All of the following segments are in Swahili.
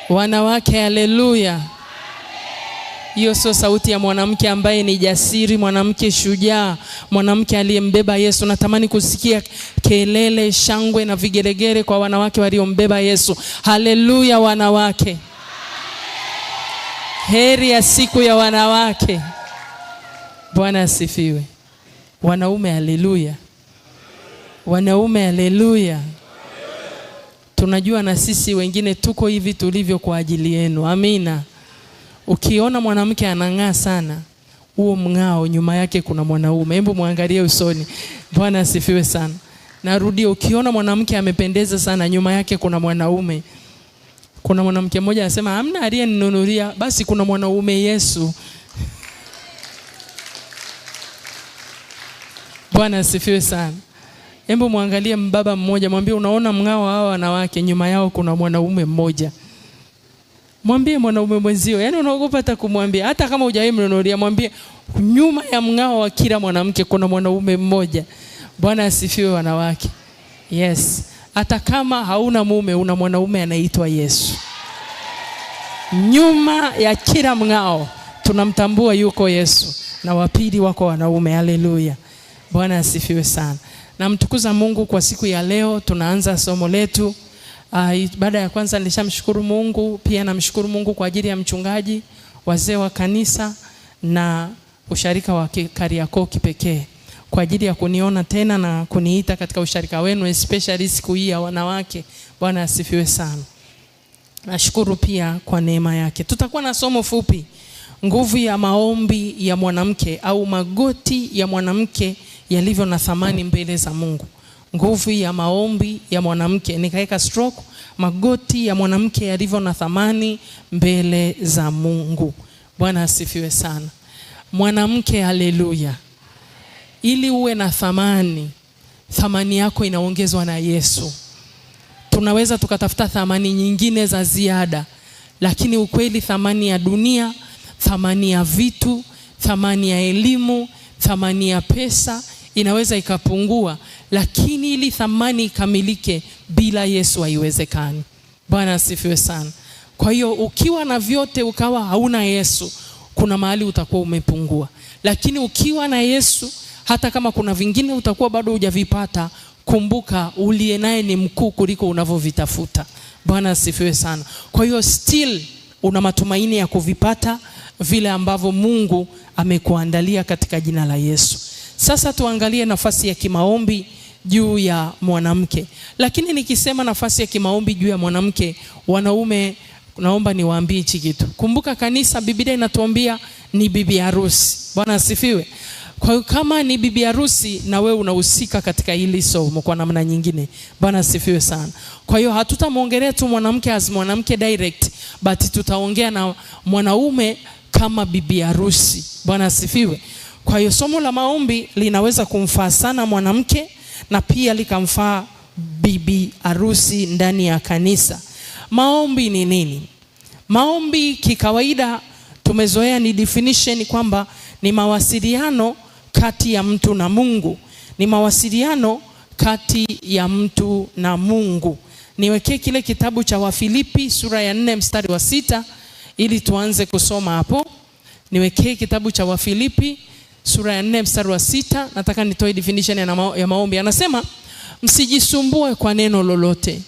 Wanawake, haleluya. Hiyo sio sauti ya mwanamke ambaye ni jasiri, mwanamke shujaa, mwanamke aliyembeba Yesu. Natamani kusikia kelele, shangwe na vigelegele kwa wanawake waliombeba Yesu. Haleluya wanawake. Heri ya siku ya wanawake. Bwana asifiwe. Wanaume, haleluya. Wanaume, haleluya. Tunajua na sisi wengine tuko hivi tulivyo kwa ajili yenu. Amina. Ukiona mwanamke anang'aa sana, huo mng'ao nyuma yake kuna mwanaume. Hebu muangalie usoni. Bwana asifiwe sana. Narudia, ukiona mwanamke amependeza sana, nyuma yake kuna mwanaume. Kuna mwanamke mmoja anasema, hamna aliyeninunulia, basi kuna mwanaume Yesu. Bwana asifiwe sana. Hebu muangalie mbaba mmoja, mwambie unaona mng'ao hao wanawake, nyuma yao kuna mwanaume mmoja. Mwambie mwanaume mwenzio, yani unaogopa hata kumwambia, hata kama hujamnunulia, mwambie nyuma ya mng'ao wa kila mwanamke kuna mwanaume mmoja. Bwana asifiwe wanawake. Yes. Hata kama hauna mume, una mwanaume anaitwa Yesu. Nyuma ya kila mng'ao tunamtambua yuko Yesu, na wapili wako wanaume. Haleluya. Bwana asifiwe sana. Namtukuza Mungu kwa siku ya leo. Tunaanza somo letu. Baada ya kwanza nilishamshukuru Mungu, pia namshukuru Mungu kwa ajili ya mchungaji, wazee wa kanisa na usharika wa Kariakoo kipekee kwa ajili ya kuniona tena na kuniita katika usharika wenu, especially siku hii ya wanawake. Bwana asifiwe sana. Nashukuru pia kwa neema yake. Tutakuwa na somo fupi, nguvu ya maombi ya mwanamke, au magoti ya mwanamke yalivyo na thamani mbele za Mungu. Nguvu ya maombi ya mwanamke, nikaweka stroke, magoti ya mwanamke yalivyo na thamani mbele za Mungu. Bwana asifiwe sana. Mwanamke, haleluya. Ili uwe na thamani, thamani yako inaongezwa na Yesu. Tunaweza tukatafuta thamani nyingine za ziada, lakini ukweli thamani ya dunia, thamani ya vitu, thamani ya elimu, thamani ya pesa inaweza ikapungua, lakini ili thamani ikamilike bila Yesu haiwezekani. Bwana asifiwe sana. Kwa hiyo ukiwa na vyote ukawa hauna Yesu, kuna mahali utakuwa umepungua. Lakini ukiwa na Yesu, hata kama kuna vingine utakuwa bado hujavipata, kumbuka uliye naye ni mkuu kuliko unavyovitafuta. Bwana asifiwe sana. Kwa hiyo still una matumaini ya kuvipata vile ambavyo Mungu amekuandalia katika jina la Yesu. Sasa tuangalie nafasi ya kimaombi juu ya mwanamke. Lakini nikisema nafasi ya kimaombi juu ya mwanamke, wanaume naomba niwaambie hichi kitu. Kumbuka kanisa, Biblia inatuambia ni bibi harusi. Bwana asifiwe. Kwa hiyo kama ni bibi harusi, na wewe unahusika katika hili somo kwa namna nyingine. Bwana asifiwe sana. Kwa hiyo hatutamuongelea tu mwanamke as mwanamke direct, but tutaongea na mwanaume kama bibi harusi. Bwana asifiwe. Kwa hiyo somo la maombi linaweza kumfaa sana mwanamke na pia likamfaa bibi harusi ndani ya kanisa. Maombi ni nini? Maombi kikawaida tumezoea ni definition kwamba ni mawasiliano kati ya mtu na Mungu. Ni mawasiliano kati ya mtu na Mungu. Niwekee kile kitabu cha Wafilipi sura ya 4 mstari wa 6 ili tuanze kusoma hapo. Niwekee kitabu cha Wafilipi sura ya 4 mstari wa 6. Nataka nitoe definition ya maombi. Anasema, msijisumbue kwa neno lolote,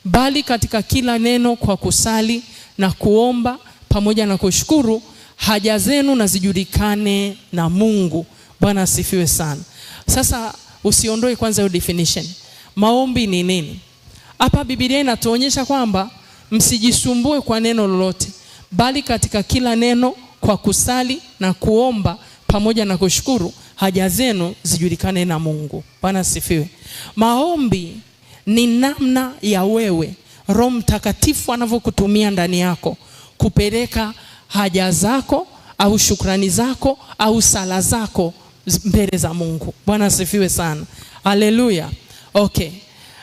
bali katika kila neno kwa kusali na kuomba pamoja na kushukuru, haja zenu na zijulikane na Mungu. Bwana asifiwe sana. Sasa usiondoe kwanza hiyo definition. Maombi ni nini? Hapa Biblia inatuonyesha kwamba msijisumbue kwa neno lolote, bali katika kila neno kwa kusali na kuomba pamoja na kushukuru, haja zenu zijulikane na Mungu. Bwana asifiwe. Maombi ni namna ya wewe Roho Mtakatifu anavyokutumia ndani yako kupeleka haja zako au shukrani zako au sala zako mbele za Mungu. Bwana asifiwe sana. Haleluya. Okay.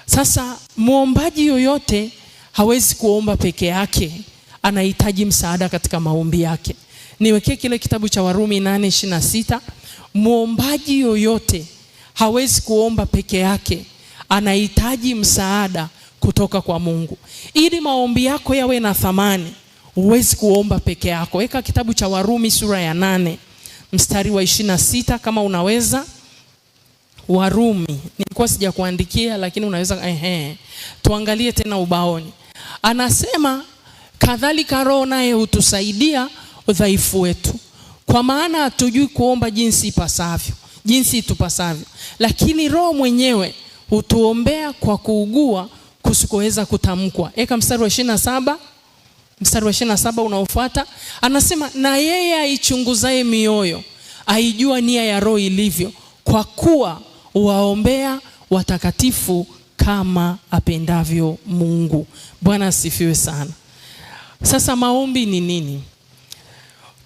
Sasa muombaji yoyote hawezi kuomba peke yake, anahitaji msaada katika maombi yake. Niwekee kile kitabu cha Warumi 8:26. Muombaji yoyote hawezi kuomba peke yake, anahitaji msaada kutoka kwa Mungu. Ili maombi yako yawe na thamani, huwezi kuomba peke yako. Weka kitabu cha Warumi sura ya 8 mstari wa 26 kama unaweza. Warumi, nilikuwa sijakuandikia lakini unaweza tuangalie tena ubaoni. Anasema kadhalika Roho naye hutusaidia udhaifu wetu, kwa maana hatujui kuomba jinsi itupasavyo, lakini Roho mwenyewe hutuombea kwa kuugua kusikoweza kutamkwa. Eka mstari wa 27, mstari wa 27 unaofuata, anasema na yeye aichunguzaye mioyo aijua nia ya Roho ilivyo, kwa kuwa waombea watakatifu kama apendavyo Mungu. Bwana asifiwe sana. Sasa maombi ni nini?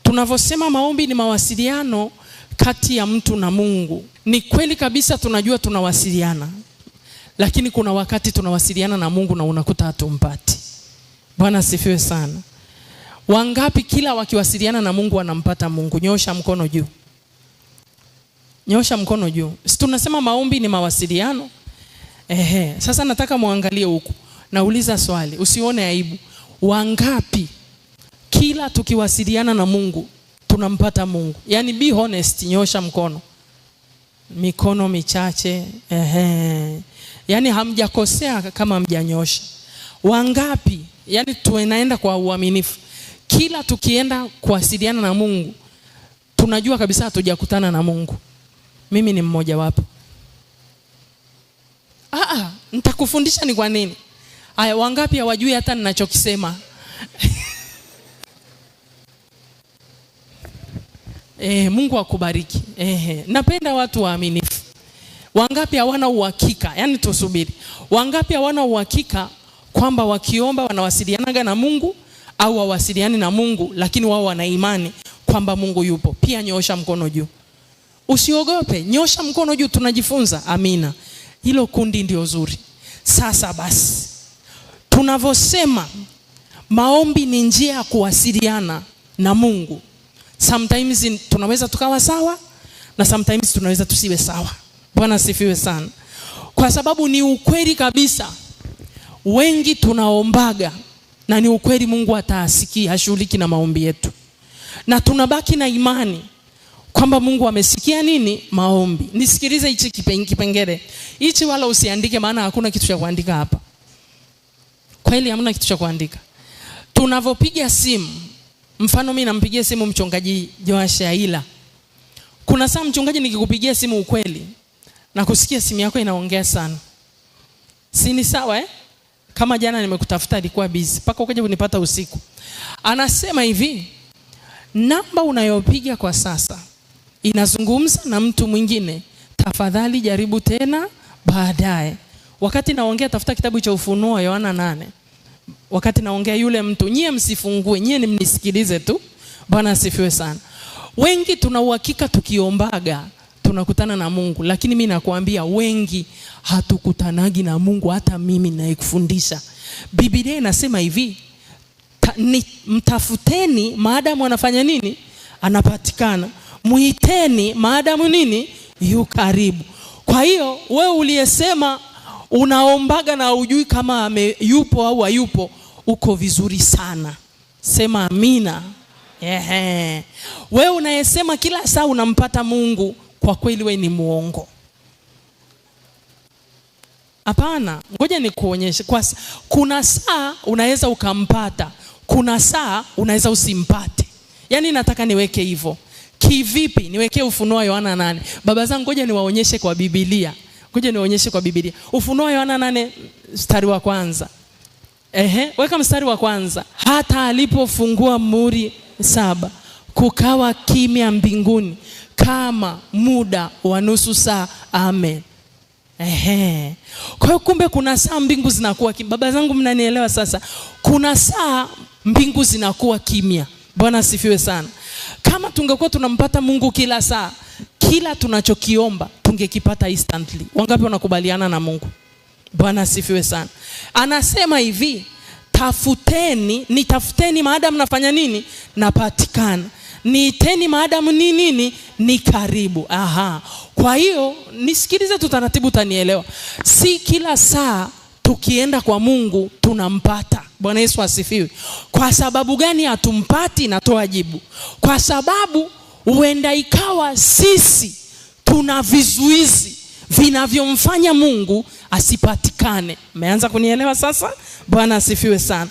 Tunavyosema maombi ni mawasiliano kati ya mtu na Mungu. Ni kweli kabisa, tunajua tunawasiliana, lakini kuna wakati tunawasiliana na Mungu na unakuta hatumpati. Bwana asifiwe sana. Wangapi kila wakiwasiliana na Mungu wanampata Mungu? Nyosha mkono juu. Nyosha mkono juu. Si tunasema maombi ni mawasiliano? Sasa nataka muangalie huku. Nauliza swali, usione aibu. Wangapi kila tukiwasiliana na Mungu tunampata Mungu? Yaani be honest, nyosha mkono. Mikono michache. Yaani hamjakosea kama hamjanyosha. Wangapi? Yaani tunaenda kwa uaminifu. Kila tukienda kuwasiliana na Mungu tunajua kabisa hatujakutana na Mungu. Mimi ni mmoja wapo. Nitakufundisha ni kwa nini. Haya, wangapi hawajui hata ninachokisema? Mungu akubariki. Napenda watu waaminifu. Wangapi hawana uhakika? Yaani tusubiri. Wangapi hawana uhakika kwamba wakiomba wanawasilianaga na Mungu au wawasiliani na Mungu, lakini wao wana imani kwamba Mungu yupo? Pia nyosha mkono juu. Usiogope, nyosha mkono juu, tunajifunza. Amina. Hilo kundi ndio zuri. Sasa basi, tunavyosema maombi ni njia ya kuwasiliana na Mungu. Sometimes tunaweza tukawa sawa na sometimes tunaweza tusiwe sawa. Bwana asifiwe sana. Kwa sababu ni ukweli kabisa, wengi tunaombaga na ni ukweli Mungu atasikia, hashughuliki na maombi yetu. Na tunabaki na imani kwamba Mungu amesikia nini? Maombi. Nisikilize hichi kipengele. Hichi wala usiandike, maana hakuna kitu cha kuandika hapa. Kweli hamna kitu cha kuandika. Tunavopiga simu, mfano mimi nampigia simu mchungaji Joash Aila. Kuna saa mchungaji nikikupigia simu ukweli na kusikia simu yako inaongea sana. Si ni sawa Kama jana nimekutafuta ilikuwa busy, paka ukaje kunipata usiku. Anasema hivi, namba unayopiga kwa sasa inazungumza na mtu mwingine, tafadhali jaribu tena baadaye. Wakati naongea, tafuta kitabu cha Ufunuo wa Yohana 8. Wakati naongea yule mtu, nyie msifungue, nyie mnisikilize tu. Bwana asifiwe sana. Wengi tuna uhakika tukiombaga tunakutana na Mungu, lakini mimi nakuambia wengi hatukutanagi na Mungu. Hata mimi naikufundisha. Biblia inasema hivi, mtafuteni maadamu anafanya nini? Anapatikana. Muiteni maadamu nini? Yu karibu. Kwa hiyo wewe uliyesema unaombaga na hujui kama yupo au hayupo, uko vizuri sana. Sema amina. Wewe unayesema kila saa unampata Mungu, kwa kweli wewe ni muongo. Hapana, ngoja nikuonyeshe. Kuna saa unaweza ukampata, kuna saa unaweza usimpate. Yaani nataka niweke hivyo. Kivipi? Niwekee Ufunuo wa Yohana 8. Baba zangu, ngoja niwaonyeshe kwa Biblia. Ngoja niwaonyeshe kwa Biblia. Ufunuo wa Yohana 8 mstari wa kwanza. Weka mstari wa kwanza. Hata alipofungua muhuri 7, kukawa kimya mbinguni kama muda wa nusu saa. Amen. Kwa hiyo kumbe kuna saa mbingu zinakuwa kimya. Baba zangu, mnanielewa sasa? Kuna saa mbingu zinakuwa kimya. Bwana asifiwe sana. Kama tungekuwa tunampata Mungu kila saa, kila tunachokiomba tungekipata instantly. Wangapi wanakubaliana na Mungu? Bwana asifiwe sana. Anasema hivi, nitafuteni maadamu nafanya nini? Napatikana. Niiteni maadamu nini? Ni karibu. Kwa hiyo nisikilize tu taratibu, utanielewa. Si kila saa tukienda kwa Mungu tunampata. Bwana Yesu asifiwe. Kwa sababu gani hatumpati? Natoa jibu. Kwa sababu huenda ikawa sisi tuna vizuizi vinavyomfanya Mungu asipatikane. Mmeanza kunielewa sasa? Bwana asifiwe sana.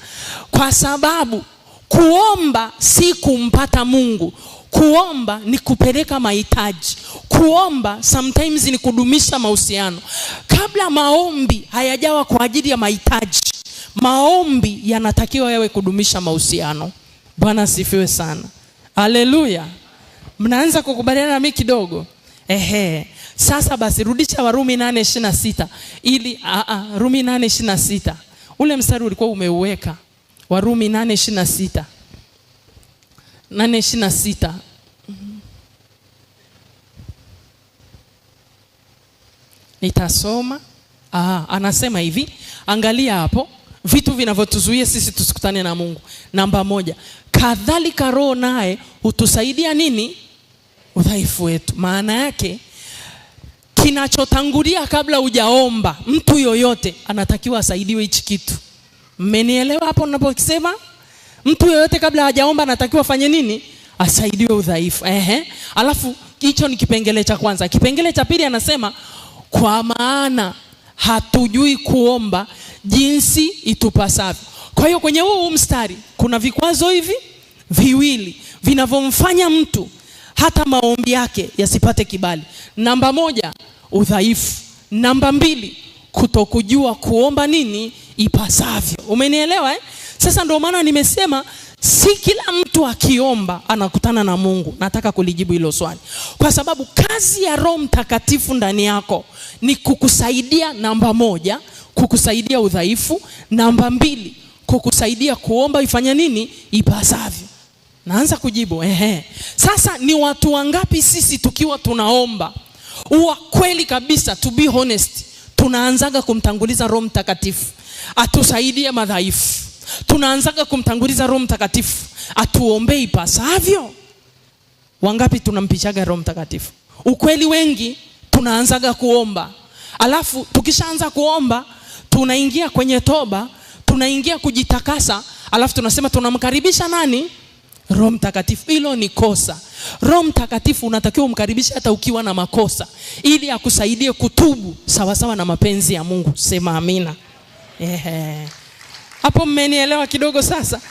Kwa sababu kuomba si kumpata Mungu. Kuomba ni kupeleka mahitaji. Kuomba sometimes ni kudumisha mahusiano. Kabla maombi hayajawa kwa ajili ya mahitaji, maombi yanatakiwa yawe kudumisha mahusiano. Bwana asifiwe sana. Haleluya. Mnaanza kukubaliana na mimi kidogo? Sasa basi rudisha Warumi 8:26 ili Rumi 8:26. Ule mstari ulikuwa umeuweka. Warumi 8:26. 8:26. Nitasoma. Anasema hivi, angalia hapo vitu vinavyotuzuia sisi tusikutane na Mungu. Namba 1, kadhalika Roho naye hutusaidia nini? Udhaifu wetu. Maana yake kinachotangulia kabla hujaomba, mtu yoyote anatakiwa asaidiwe hichi kitu. Mmenielewa hapo ninapokisema? Mtu yoyote kabla hajaomba anatakiwa afanye nini? Asaidiwe udhaifu. Alafu hicho ni kipengele cha kwanza. Kipengele cha pili anasema kwa maana hatujui kuomba jinsi itupasavyo. Kwa hiyo kwenye huu mstari kuna vikwazo hivi viwili vinavyomfanya mtu hata maombi yake yasipate kibali. Namba 1, udhaifu. Namba 2, kutokujua kuomba nini ipasavyo. Umenielewa? Sasa ndio maana nimesema si kila mtu akiomba anakutana na Mungu. Nataka kulijibu hilo swali. Kwa sababu kazi ya Roho Mtakatifu ndani yako ni kukusaidia, namba 1, kukusaidia udhaifu. Namba 2, kukusaidia kuomba ifanye nini ipasavyo. Naanza kujibu. Sasa ni watu wangapi sisi tukiwa tunaomba, uwa kweli kabisa, to be honest, tunaanzaga kumtanguliza Roho Mtakatifu atusaidie madhaifu. Tunaanzaga kumtanguliza Roho Mtakatifu atuombee ipasavyo. Wangapi tunampichaga Roho Mtakatifu? Ukweli wengi tunaanzaga kuomba. Alafu tukishaanza kuomba tunaingia kwenye toba, tunaingia kujitakasa, alafu tunasema tunamkaribisha nani? Roho Mtakatifu. Hilo ni kosa. Roho Mtakatifu unatakiwa umkaribishe hata ukiwa na makosa, ili akusaidie kutubu sawa sawa na mapenzi ya Mungu. Sema amina. Hapo mmenielewa kidogo sasa?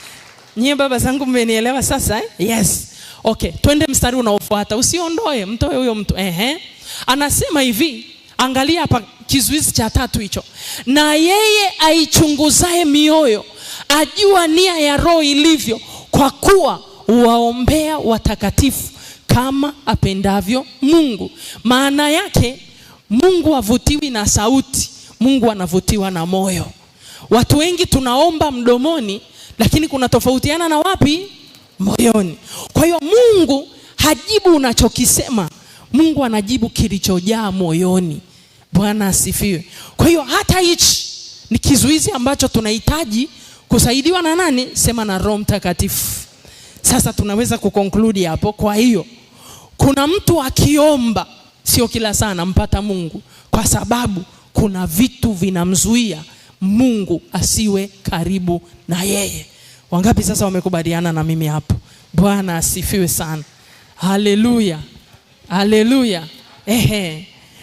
Nyie baba zangu mmenielewa sasa? Yes. Okay, twende mstari unaofuata. Usiondoe, mtoe huyo mtu. Anasema hivi, angalia hapa kizuizi cha 3 hicho. Na yeye aichunguzae mioyo ajua nia ya Roho ilivyo, kwa kuwa waombea watakatifu kama apendavyo Mungu. Maana yake Mungu havutiwi na sauti, Mungu anavutiwa na moyo. Watu wengi tunaomba mdomoni, lakini kuna tofautiana na wapi? Moyoni. Kwa hiyo Mungu hajibu unachokisema, Mungu anajibu kilichojaa moyoni. Bwana asifiwe. Kwa hiyo hata hichi ni kizuizi ambacho tunahitaji kusaidiwa na nani? Sema na Roho Mtakatifu. Sasa tunaweza kuconclude hapo. Kwa hiyo kuna mtu akiomba sio kila saa anampata Mungu, kwa sababu kuna vitu vinamzuia Mungu asiwe karibu na yeye. Wangapi sasa wamekubaliana na mimi hapo? Bwana asifiwe sana. Haleluya. Haleluya.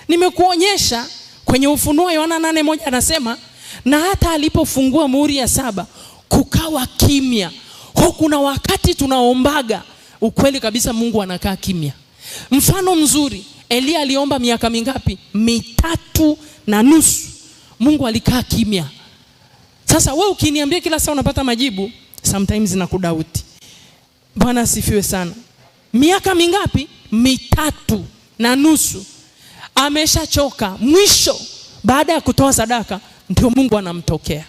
Nimekuonyesha kwenye Ufunuo Yohana 8:1 anasema, na hata alipofungua muhuri ya 7 kukawa kimya. Kwa kuna wakati tunaombaga ukweli kabisa Mungu anakaa kimya. Mfano mzuri, Elia aliomba miaka mingapi? 3.5. Mungu alikaa kimya. Sasa wewe ukiniambia kila saa unapata majibu, sometimes nakudoubt. Bwana asifiwe sana. Miaka mingapi? 3.5. Ameshachoka. Mwisho baada ya kutoa sadaka ndio Mungu anamtokea.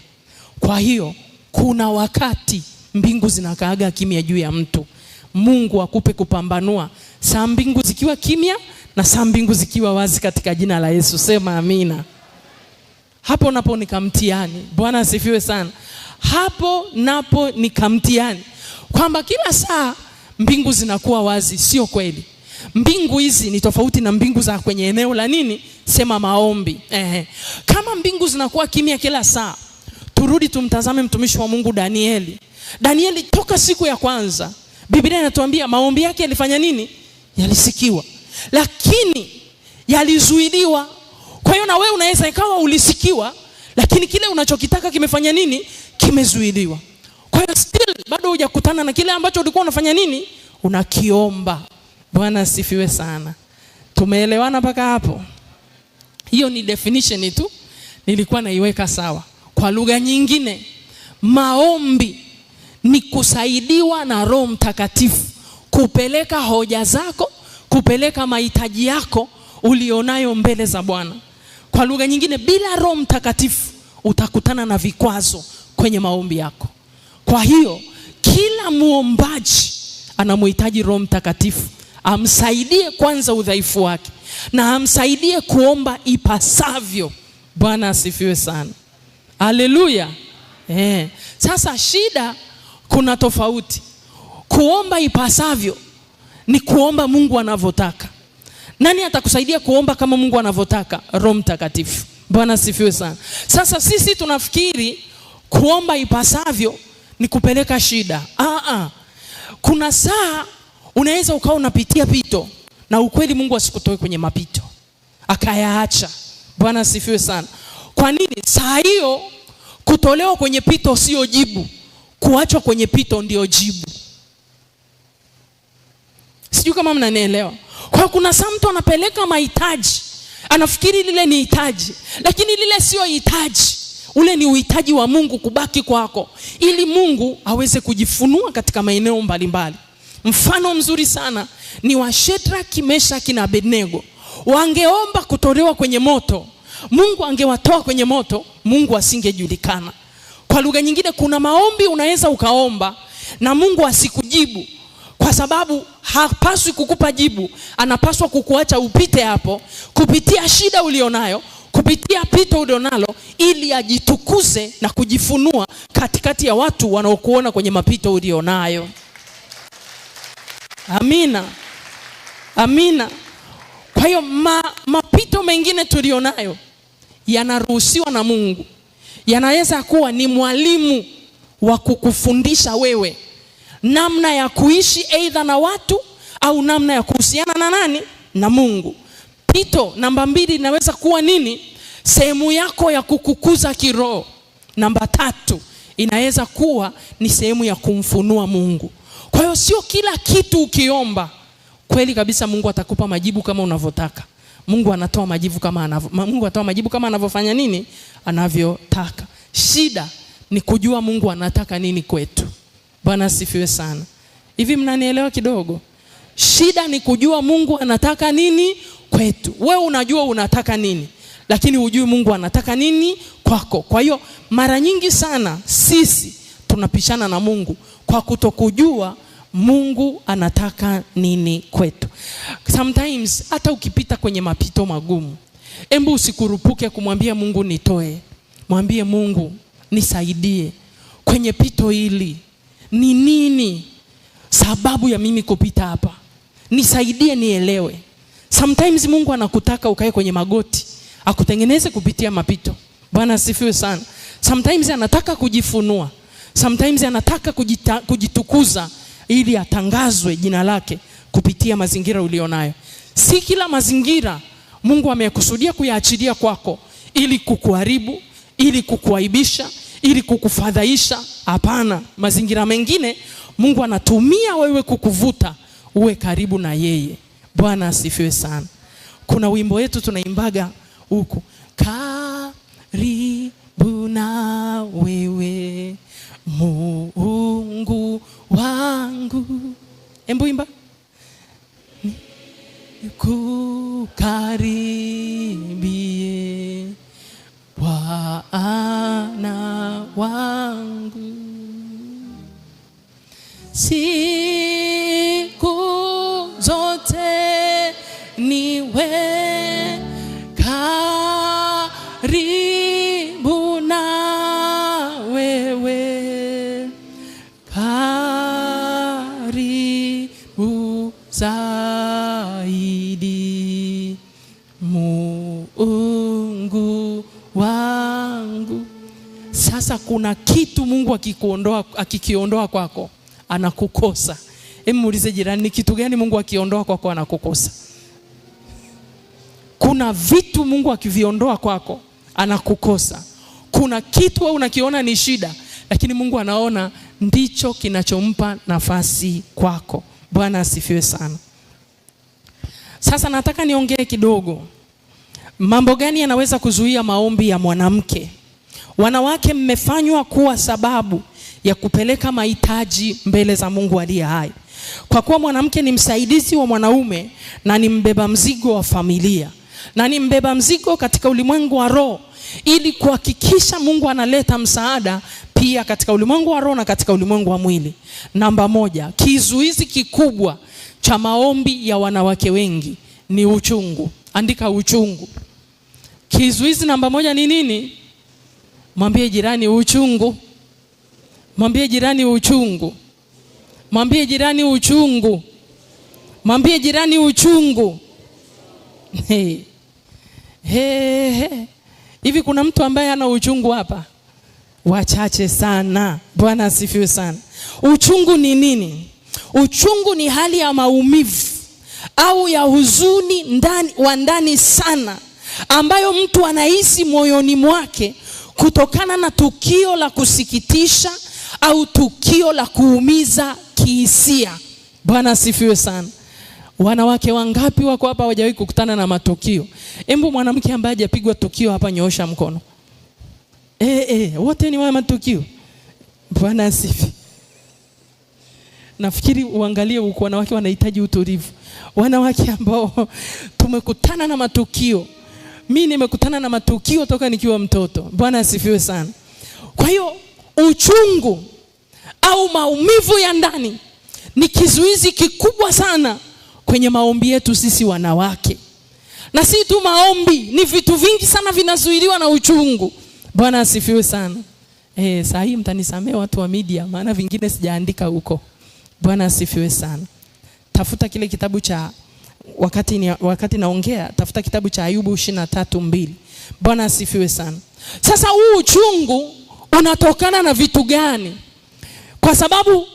Kwa hiyo kuna wakati mbingu zinakaaga kimya juu ya mtu. Mungu akupe kupambanua saa mbingu zikiwa kimya na saa mbingu zikiwa wazi katika jina la Yesu. Sema amina. Hapo napo nikamtiani. Bwana asifiwe sana. Hapo napo nikamtiani kwamba kila saa mbingu zinakuwa wazi. Sio kweli. mbingu hizi ni tofauti na mbingu za kwenye eneo la nini? Sema maombi. Kama mbingu zinakuwa kimya kila saa, turudi tumtazame mtumishi wa Mungu Danieli. Danieli toka siku ya kwanza, Biblia inatuambia maombi yake yalifanya nini? Yalisikiwa. Lakini yalizuiliwa. Kwa hiyo na wewe unaweza ikawa ulisikiwa, lakini kile unachokitaka kimefanya nini? Kimezuiliwa. Kwa hiyo still bado hujakutana na kile ambacho ulikuwa unafanya nini? Unakiomba. Bwana asifiwe sana. Tumeelewana mpaka hapo? Hiyo ni definition tu nilikuwa naiweka sawa. Kwa lugha nyingine, maombi ni kusaidiwa na Roho Mtakatifu kupeleka hoja zako, kupeleka mahitaji yako ulionayo mbele za Bwana. Kwa lugha nyingine, bila Roho Mtakatifu utakutana na vikwazo kwenye maombi yako. Kwa hiyo kila muombaji anamhitaji Roho Mtakatifu amsaidie kwanza udhaifu wake na amsaidie kuomba ipasavyo. Bwana asifiwe sana. Haleluya. Sasa shida, kuna tofauti. Kuomba ipasavyo ni kuomba Mungu anavyotaka. Nani atakusaidia kuomba kama Mungu anavyotaka? Roho Mtakatifu. Bwana asifiwe sana. Sasa sisi tunafikiri kuomba ipasavyo ni kupeleka shida. Kuna saa unaweza ukawa unapitia pito na ukweli Mungu asikutoe kwenye mapito, akayaacha. Bwana asifiwe sana. Kwa nini? Saa hiyo kutolewa kwenye pito sio jibu, kuachwa kwenye pito ndio jibu. Sijui kama mnanielewa. Kwa kuna saa mtu anapeleka mahitaji, anafikiri lile ni hitaji, lakini lile sio hitaji. Ule ni uhitaji wa Mungu kubaki kwako, ili Mungu aweze kujifunua katika maeneo mbalimbali. Mfano mzuri sana ni wa Shadraka, Meshaki na Abednego. Wangeomba kutolewa kwenye moto, Mungu angewatoa kwenye moto, Mungu asingejulikana. Kwa lugha nyingine, kuna maombi unaweza ukaomba na Mungu asikujibu, kwa sababu hapaswi kukupa jibu. Anapaswa kukuacha upite hapo, kupitia shida ulionayo, kupitia pito ulionalo, ili ajitukuze na kujifunua katikati ya watu wanaokuona kwenye mapito ulionayo. Amina. Amina. Kwa hiyo mapito mengine tulionayo yanaruhusiwa na Mungu. Yanaweza kuwa ni mwalimu wa kukufundisha wewe namna ya kuishi aidha na watu au namna ya kuhusiana na nani? Na Mungu. Pito namba 2 inaweza kuwa nini? Sehemu yako ya kukukuza kiroho. Namba 3 inaweza kuwa ni sehemu ya kumfunua Mungu. Kwa hiyo sio kila kitu ukiomba kweli kabisa Mungu atakupa majibu kama unavyotaka. Mungu anatoa majibu kama anavyofanya nini? Anavyotaka. Shida ni kujua Mungu anataka nini kwetu. Bwana asifiwe sana. Hivi mnanielewa kidogo? Shida ni kujua Mungu anataka nini kwetu. Wewe unajua unataka nini, lakini hujui Mungu anataka nini kwako. Kwa hiyo mara nyingi sana sisi tunapishana na Mungu kwa kutokujua Mungu anataka nini kwetu. Sometimes hata ukipita kwenye mapito magumu, embu usikurupuke kumwambia Mungu nitoe. Mwambie Mungu nisaidie kwenye pito hili. Ni nini sababu ya mimi kupita hapa? Nisaidie nielewe. Sometimes Mungu anakutaka ukae kwenye magoti, akutengeneze kupitia mapito. Bwana asifiwe sana. Sometimes anataka kujifunua. Sometimes anataka kujitukuza ili atangazwe jina lake kupitia mazingira ulionayo. Si kila mazingira Mungu amekusudia kuyaachilia kwako ili kukuharibu, ili kukuaibisha, ili kukufadhaisha. Hapana, mazingira mengine Mungu anatumia wewe kukuvuta uwe karibu na yeye. Bwana asifiwe sana. Kuna wimbo wetu tunaimbaga huku, karibu na wewe Mungu wangu. Embu imba. Kukaribie Bwana wangu, siku zote niwe karibu na wewe, karibu zaidi kuna kitu Mungu akikiondoa kwako anakukosa. Hebu muulize jirani, ni kitu gani Mungu akiondoa kwako anakukosa? Kuna vitu Mungu akiviondoa kwako anakukosa. Kuna kitu wewe unakiona ni shida, lakini Mungu anaona ndicho kinachompa nafasi kwako. Bwana asifiwe sana. Sasa nataka niongee kidogo. Mambo gani yanaweza kuzuia maombi ya mwanamke? Wanawake mmefanywa kuwa sababu ya kupeleka mahitaji mbele za Mungu aliye hai. Kwa kuwa mwanamke ni msaidizi wa mwanaume na ni mbeba mzigo wa familia. Na ni mbeba mzigo katika ulimwengu wa roho, ili kuhakikisha Mungu analeta msaada pia katika ulimwengu wa roho na katika ulimwengu wa mwili. Namba 1, kizuizi kikubwa cha maombi ya wanawake wengi ni uchungu. Andika uchungu. Kizuizi namba 1 ni nini? Mwambie jirani uchungu. Mwambie jirani uchungu. Mwambie jirani uchungu. Mwambie jirani uchungu. Hey. Hivi kuna mtu ambaye hana uchungu hapa? Wachache sana. Bwana asifiwe sana. Uchungu ni nini? Uchungu ni hali ya maumivu au ya huzuni ndani sana, ambayo mtu anahisi moyoni mwake kutokana na tukio la kusikitisha au tukio la kuumiza kihisia. Bwana asifiwe sana. Wanawake wangapi wako hapa hawajawahi kukutana na matukio? Hebu mwanamke ambaye hajapigwa tukio hapa nyoosha mkono. Wote ni wa matukio. Bwana asifiwe. Nafikiri uangalie huko, wanawake wanahitaji utulivu. Wanawake ambao tumekutana na matukio. Mimi nimekutana na matukio toka nikiwa mtoto. Bwana asifiwe sana. Kwa hiyo uchungu au maumivu ya ndani ni kizuizi kikubwa sana kwenye maombi yetu sisi wanawake. Na si tu maombi, ni vitu vingi sana vinazuiliwa na uchungu. Bwana asifiwe sana. Saa hii mtanisamee watu wa media, maana vingine sijaandika huko. Bwana asifiwe sana. Tafuta kile kitabu cha wakati naongea, tafuta kitabu cha Ayubu 23:2. Bwana asifiwe sana. Sasa huu uchungu unatokana na vitu gani? Kwa sababu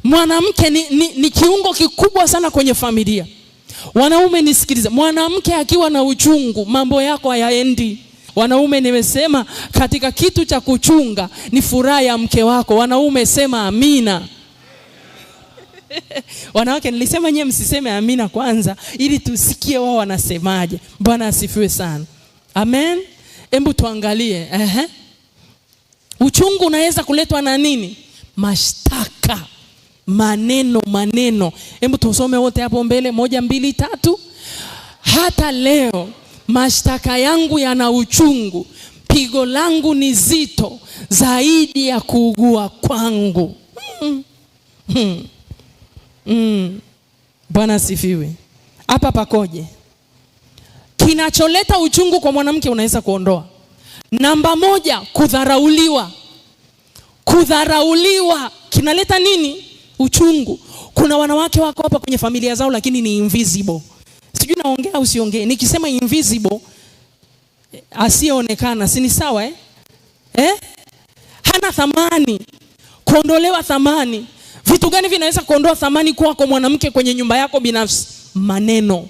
mwanamke ni kiungo kikubwa sana kwenye familia. Wanaume nisikilize, mwanamke akiwa na uchungu mambo yako hayaendi. Wanaume nimesema katika kitu cha kuchunga ni furaha ya mke wako. Wanaume sema amina. Wanawake nilisema nyewe msiseme amina kwanza ili tusikie wao wanasemaje. Bwana asifiwe sana. Amen. Hebu tuangalie. Uchungu unaweza kuletwa na nini? Mashtaka. Maneno. Hebu tusome wote hapo mbele, 1, 2, 3. Hata leo mashtaka yangu yana uchungu, pigo langu ni zito zaidi ya kuugua kwangu. Bwana asifiwe. Hapa pakoje? Kinacholeta uchungu kwa mwanamke unaweza kuondoa. Namba 1, kudharauliwa. Kudharauliwa kinaleta nini? Uchungu. Kuna wanawake wako hapa kwenye familia zao lakini ni invisible. Sijui naongea au siongee. Nikisema invisible, asiyeonekana, si ni sawa Hana thamani. Kuondolewa thamani. Vitu gani vinaweza kuondoa thamani kwako mwanamke kwenye nyumba yako binafsi? Maneno,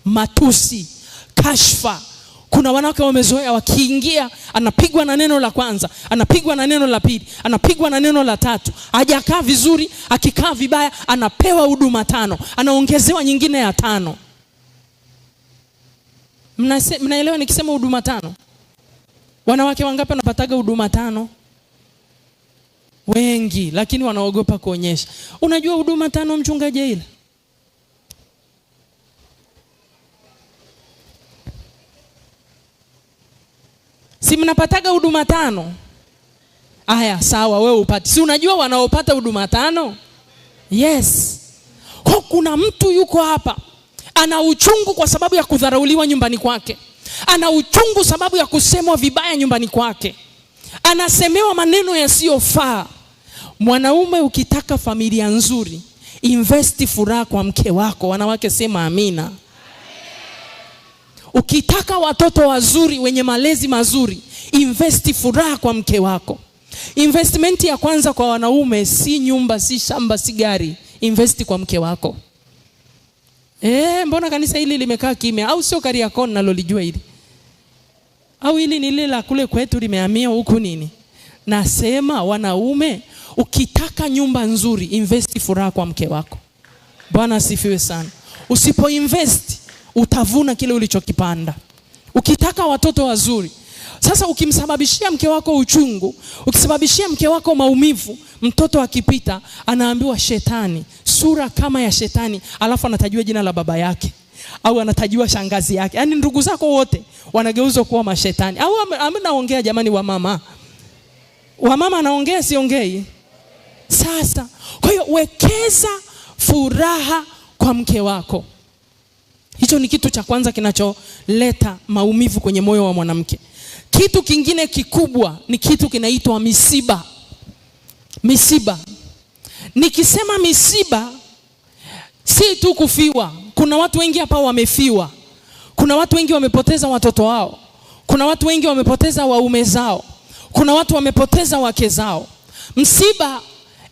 matusi, kashfa. Kuna wanawake wamezoea wakiingia anapigwa na neno la kwanza, anapigwa na neno la pili, anapigwa na neno la tatu. Hajakaa vizuri, akikaa vibaya anapewa huduma 5, anaongezewa nyingine ya 5. Mnaelewa nikisema huduma 5? Wanawake wangapi wanapataga huduma 5? Wengi, lakini wanaogopa kuonyesha. Unajua huduma 5 mchungaji ile? Si mnapataga huduma 5? Aya, sawa wewe upati. Si unajua wanaopata huduma 5? Yes. Kuna mtu yuko hapa ana uchungu kwa sababu ya kudharauliwa nyumbani kwake. Ana uchungu sababu ya kusemwa vibaya nyumbani kwake. Anasemewa maneno yasiyofaa. Mwanaume, ukitaka familia nzuri, investi furaha kwa mke wako. Wanawake sema amina. Ukitaka watoto wazuri wenye malezi mazuri, investi furaha kwa mke wako. Investment ya kwanza kwa wanaume si nyumba, si shamba, si gari. Invest kwa mke wako. Mbona kanisa hili limekaa kimya? Au sio Kariakoo nalolijua hili? Au hili ni lile la kule kwetu limehamia huku nini? Nasema wanaume, ukitaka nyumba nzuri, invest furaha kwa mke wako. Bwana asifiwe sana. Usipo invest, utavuna kile ulichokipanda. Ukitaka watoto wazuri, sasa ukimsababishia mke wako uchungu, ukisababishia mke wako maumivu, mtoto akipita anaambiwa shetani, sura kama ya shetani, alafu anatajiwa jina la baba yake au anatajiwa shangazi yake. Yaani ndugu zako wote wanageuzwa kuwa mashetani. Au naongea jamani wa mama. Wa mama anaongea siongei. Sasa, kwa hiyo wekeza furaha kwa mke wako. Hicho ni kitu cha kwanza kinacholeta maumivu kwenye moyo wa mwanamke. Kitu kingine kikubwa ni kitu kinaitwa misiba. Misiba. Nikisema misiba, si tu kufiwa. Kuna watu wengi hapa wamefiwa. Kuna watu wengi wamepoteza watoto wao. Kuna watu wengi wamepoteza waume zao. Kuna watu wamepoteza wake zao. Msiba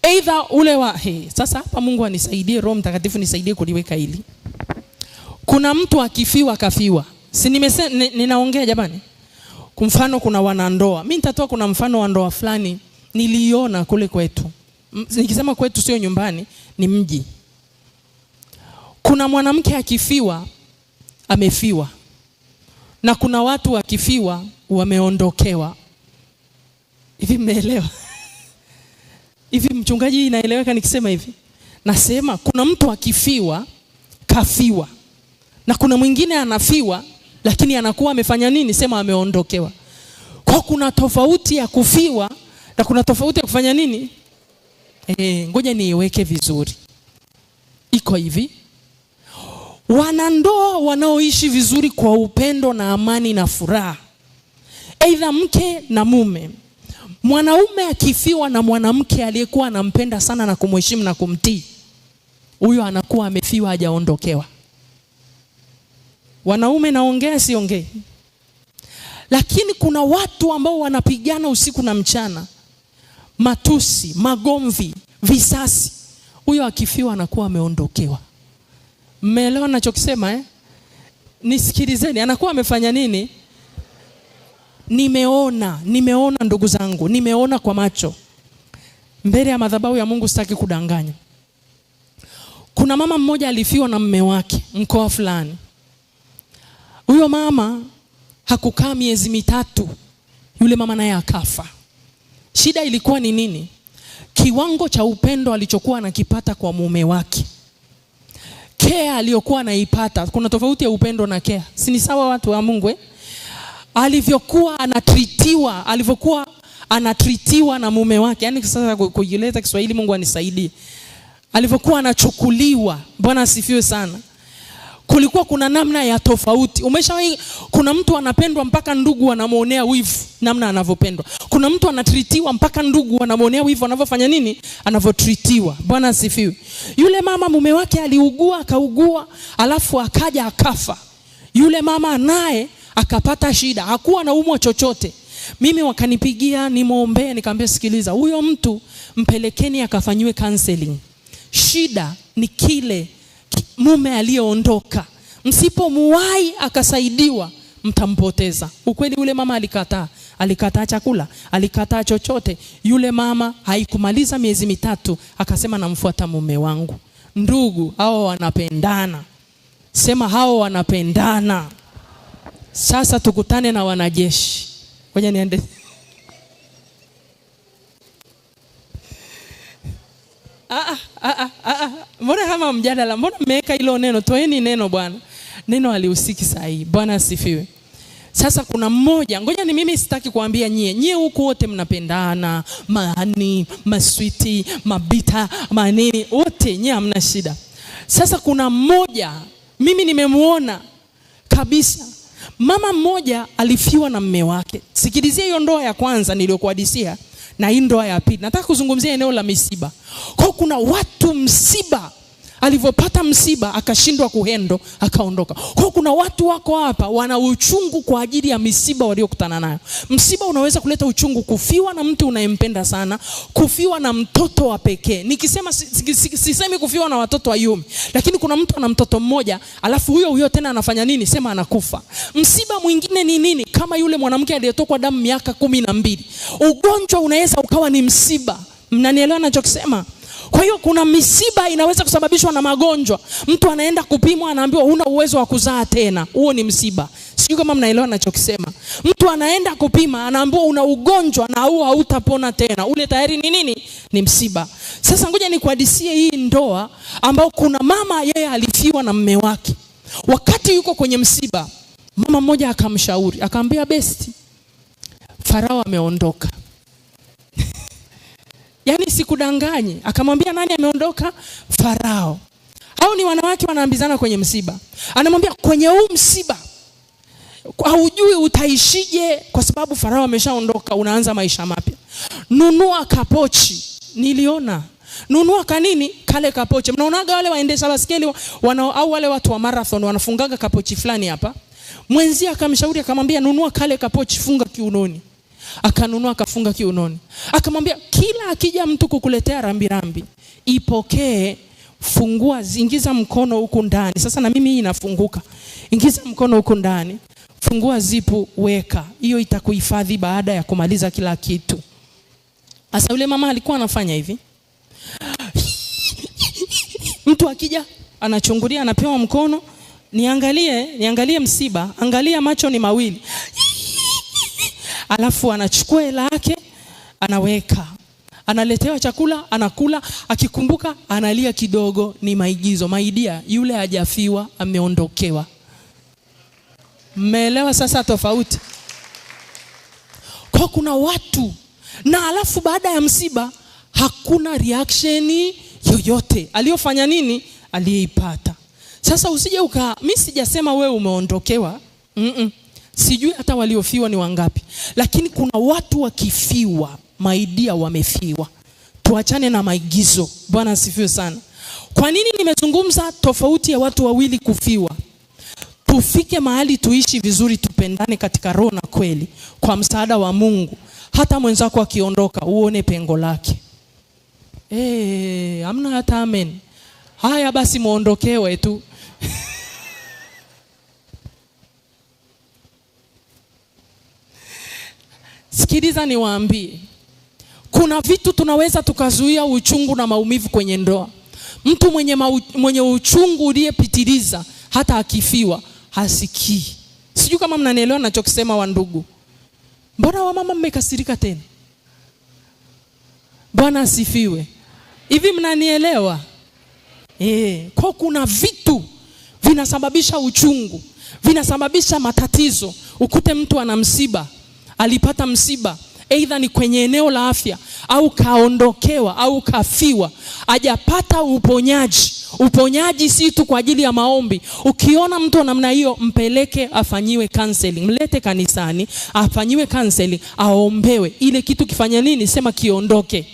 either ule wa sasa hapa Mungu anisaidie, Roho Mtakatifu nisaidie kuliweka hili. Kuna mtu akifiwa kafiwa. Si ninaongea jamani? Kwa mfano kuna wanandoa. Mimi nitatoa kuna mfano wa ndoa fulani niliona kule kwetu. Nikisema kwetu sio nyumbani, ni mji. Kuna mwanamke akifiwa, amefiwa. Na kuna watu wakifiwa, wameondokewa. Hivi mmeelewa? Hivi mchungaji inaeleweka nikisema hivi? Nasema kuna mtu akifiwa, kafiwa. Na kuna mwingine anafiwa, lakini anakuwa amefanya nini? Sema ameondokewa. Kwa kuna tofauti ya kufiwa na kuna tofauti ya kufanya nini? Ngoja niiweke vizuri. Iko hivi. Wanandoa wanaoishi vizuri kwa upendo na amani na furaha, aidha mke na mume. Mwanaume akifiwa na mwanamke aliyekuwa anampenda sana na kumheshimu na kumtii, huyo anakuwa amefiwa, hajaondokewa. Wanaume naongea siongei. Lakini kuna watu ambao wanapigana usiku na mchana, matusi, magomvi, visasi, huyo akifiwa anakuwa ameondokewa. Mmeelewa ninachokisema Nisikilizeni, anakuwa amefanya nini? Nimeona ndugu zangu, nimeona kwa macho. Mbele ya madhabahu ya Mungu sitaki kudanganya. Kuna mama mmoja alifiwa na mume wake mkoa fulani. Huyo mama hakukaa miezi mitatu, yule mama naye akafa. Shida ilikuwa ni nini? Kiwango cha upendo alichokuwa anakipata kwa mume wake, care aliyokuwa anaipata. Kuna tofauti ya upendo na care. Si ni sawa watu wa Mungu? Alivyokuwa anatritiwa na mume wake. Yaani sasa kujileta Kiswahili Mungu anisaidie. Alivyokuwa anachukuliwa. Bwana asifiwe sana. Kulikuwa kuna namna ya tofauti. Kuna mtu anapendwa mpaka ndugu wanamuonea wivu namna anavyopendwa. Kuna mtu anatritiwa mpaka ndugu wanamuonea wivu anavyofanya nini? Anavyotritiwa. Bwana asifiwe. Yule mama mume wake akaugua, alafu akaja akafa. Yule mama naye akapata shida, hakuwa na umwa chochote. Mimi wakanipigia nimuombee, nikamwambia sikiliza, huyo mtu mpelekeni akafanywe counseling. Shida ni kile mume aliyeondoka. Msipomuwai akasaidiwa, mtampoteza. Ukweli yule mama alikataa chakula, alikataa chochote. Yule mama haikumaliza miezi mitatu akasema namfuata mume wangu. Ndugu, hao wanapendana. Sema hao wanapendana. Sasa tukutane na wanajeshi. Ngoja niende. Mbona kama mjadala? Mbona mmeweka hilo neno? Toeni neno bwana. Neno alihusiki sahihi. Bwana asifiwe. Sasa kuna mmoja, ngoja ni mimi sitaki kuambia nyie huko wote mnapendana, maswiti, mabita, manini, wote nyie hamna shida. Sasa kuna mmoja mimi nimemuona kabisa. Mama mmoja alifiwa na mume wake. Sikilizia hiyo ndoa ya kwanza niliyokuhadisia na hii ndoa ya pili. Nataka kuzungumzia eneo la misiba. Kwa kuna watu msiba Alivopata msiba akashindwa kuhendo, akaondoka. Kwa kuna watu wako hapa wana uchungu kwa ajili ya misiba waliokutana nayo. Msiba unaweza kuleta uchungu, kufiwa na mtu unayempenda sana, kufiwa na mtoto wa pekee. Nikisema sisemi kufiwa na watoto wa Yumi, lakini kuna mtu ana mtoto mmoja, alafu huyo tena anafanya nini? Sema anakufa. Msiba mwingine ni nini? Kama yule mwanamke aliyetokwa damu miaka 12. Ugonjwa unaweza ukawa ni msiba. Mnanielewa ninachokisema? Kwa hiyo kuna misiba inaweza kusababishwa na magonjwa. Mtu anaenda kupimwa anaambiwa huna uwezo wa kuzaa tena. Huo ni msiba. Sijui kama mnaelewa ninachokisema. Mtu anaenda kupima anaambiwa una ugonjwa na huo hautapona tena. Ule tayari ni nini? Ni msiba. Sasa ngoja nikuhadisie hii ndoa ambao kuna mama yeye alifiwa na mume wake. Wakati yuko kwenye msiba, mama mmoja akamshauri, akamwambia besti, Farao ameondoka. Yaani sikudanganye. Akamwambia nani ameondoka? Farao. Hao ni wanawake wanaambizana kwenye msiba. Anamwambia kwenye huu msiba haujui utaishije kwa sababu Farao ameshaondoka, unaanza maisha mapya. Nunua kapochi. Niliona. Nunua kanini? Kale kapochi. Mnaonaga wale waendesha baskeli au wale watu wa marathon wanafungaga kapochi fulani hapa. Mwenzi akamshauri akamwambia nunua kale kapochi, funga kiunoni. Akanunua akafunga kiunoni. Akamwambia kila akija mtu kukuletea rambirambi, ipokee, fungua, ingiza mkono huko ndani. Sasa na mimi hii inafunguka. Ingiza mkono huko ndani, fungua zipu, weka. Hiyo itakuhifadhi baada ya kumaliza kila kitu. Sasa yule mama alikuwa anafanya hivi. Mtu akija anachungulia, anapewa mkono, niangalie msiba, angalia macho ni mawili. Alafu anachukua hela yake, anaweka. Analetewa chakula, anakula, akikumbuka analia kidogo, ni maigizo. Maidia, yule hajafiwa, ameondokewa. Mmeelewa sasa tofauti? Kwa kuna watu na alafu baada ya msiba hakuna reaction yoyote. Aliyofanya nini? Aliyeipata. Sasa usije mimi sijasema wewe umeondokewa. Sijui hata waliofiwa ni wangapi. Lakini kuna watu wakifiwa, maidia wamefiwa. Tuachane na maigizo. Bwana asifiwe sana. Kwa nini nimezungumza tofauti ya watu wawili kufiwa? Tufike mahali tuishi vizuri, tupendane katika roho na kweli, kwa msaada wa Mungu. Hata mwenzako akiondoka uone pengo lake. Hamna hata amen. Haya basi muondokewe tu. Sikiliza niwaambie. Kuna vitu tunaweza tukazuia uchungu na maumivu kwenye ndoa. Mtu mwenye uchungu uliyepitiliza hata akifiwa hasikii. Sijui kama mnanielewa ninachokisema wa ndugu. Mbona wa mama mmekasirika tena? Bwana asifiwe. Hivi mnanielewa? Kwa kuna vitu vinasababisha uchungu, vinasababisha matatizo. Ukute mtu ana msiba, alipata msiba, aidha ni kwenye eneo la afya au kaondokewa au kafiwa, hajapata uponyaji. Uponyaji si tu kwa ajili ya maombi. Ukiona mtu namna hiyo, mpeleke afanyiwe counseling. Mlete kanisani, afanyiwe counseling, aombewe. Ile kitu kifanya nini? Sema kiondoke.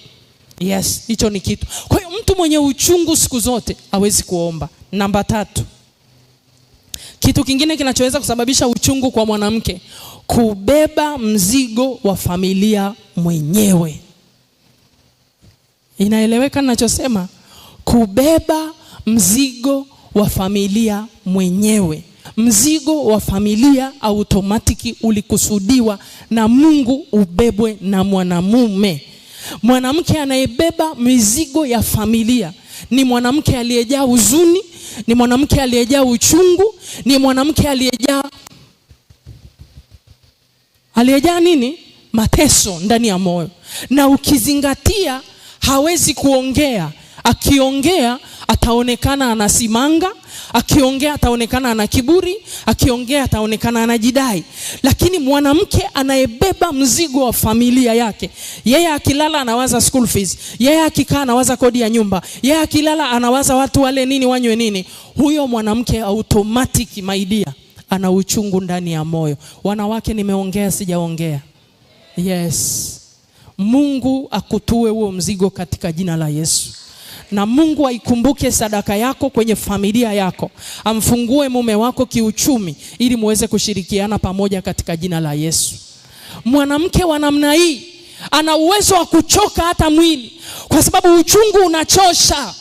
Yes, hicho ni kitu. Kwa hiyo mtu mwenye uchungu siku zote hawezi kuomba. Namba 3. Kitu kingine kinachoweza kusababisha uchungu kwa mwanamke, kubeba mzigo wa familia mwenyewe. Inaeleweka ninachosema? Kubeba mzigo wa familia mwenyewe. Mzigo wa familia automatiki ulikusudiwa na Mungu ubebwe na mwanamume. Mwanamke anayebeba mizigo ya familia ni mwanamke aliyejaa huzuni, ni mwanamke aliyejaa uchungu, ni mwanamke aliyejaa nini? Mateso ndani ya moyo. Na ukizingatia hawezi kuongea. Akiongea ataonekana anasimanga, akiongea ataonekana ana kiburi, akiongea ataonekana anajidai. Lakini mwanamke anayebeba mzigo wa familia yake, yeye akilala anawaza school fees, yeye akikaa anawaza kodi ya nyumba, yeye akilala anawaza watu wale nini wanywe nini. Huyo mwanamke automatic maidia ana uchungu ndani ya moyo. Wanawake nimeongea sijaongea? Yes. Mungu akutue huo mzigo katika jina la Yesu. na Mungu aikumbuke sadaka yako kwenye familia yako. Amfungue mume wako kiuchumi ili muweze kushirikiana pamoja katika jina la Yesu. Mwanamke wa namna hii ana uwezo wa kuchoka hata mwili, kwa sababu uchungu unachosha.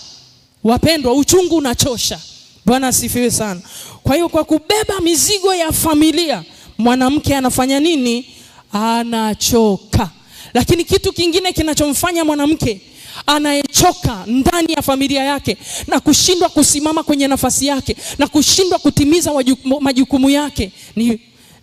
Wapendwa, uchungu unachosha. Bwana asifiwe sana. Kwa hiyo kwa kubeba mizigo ya familia, mwanamke anafanya nini? Anachoka. Lakini kitu kingine kinachomfanya mwanamke anayechoka ndani ya familia yake na kushindwa kusimama kwenye nafasi yake na kushindwa kutimiza majukumu yake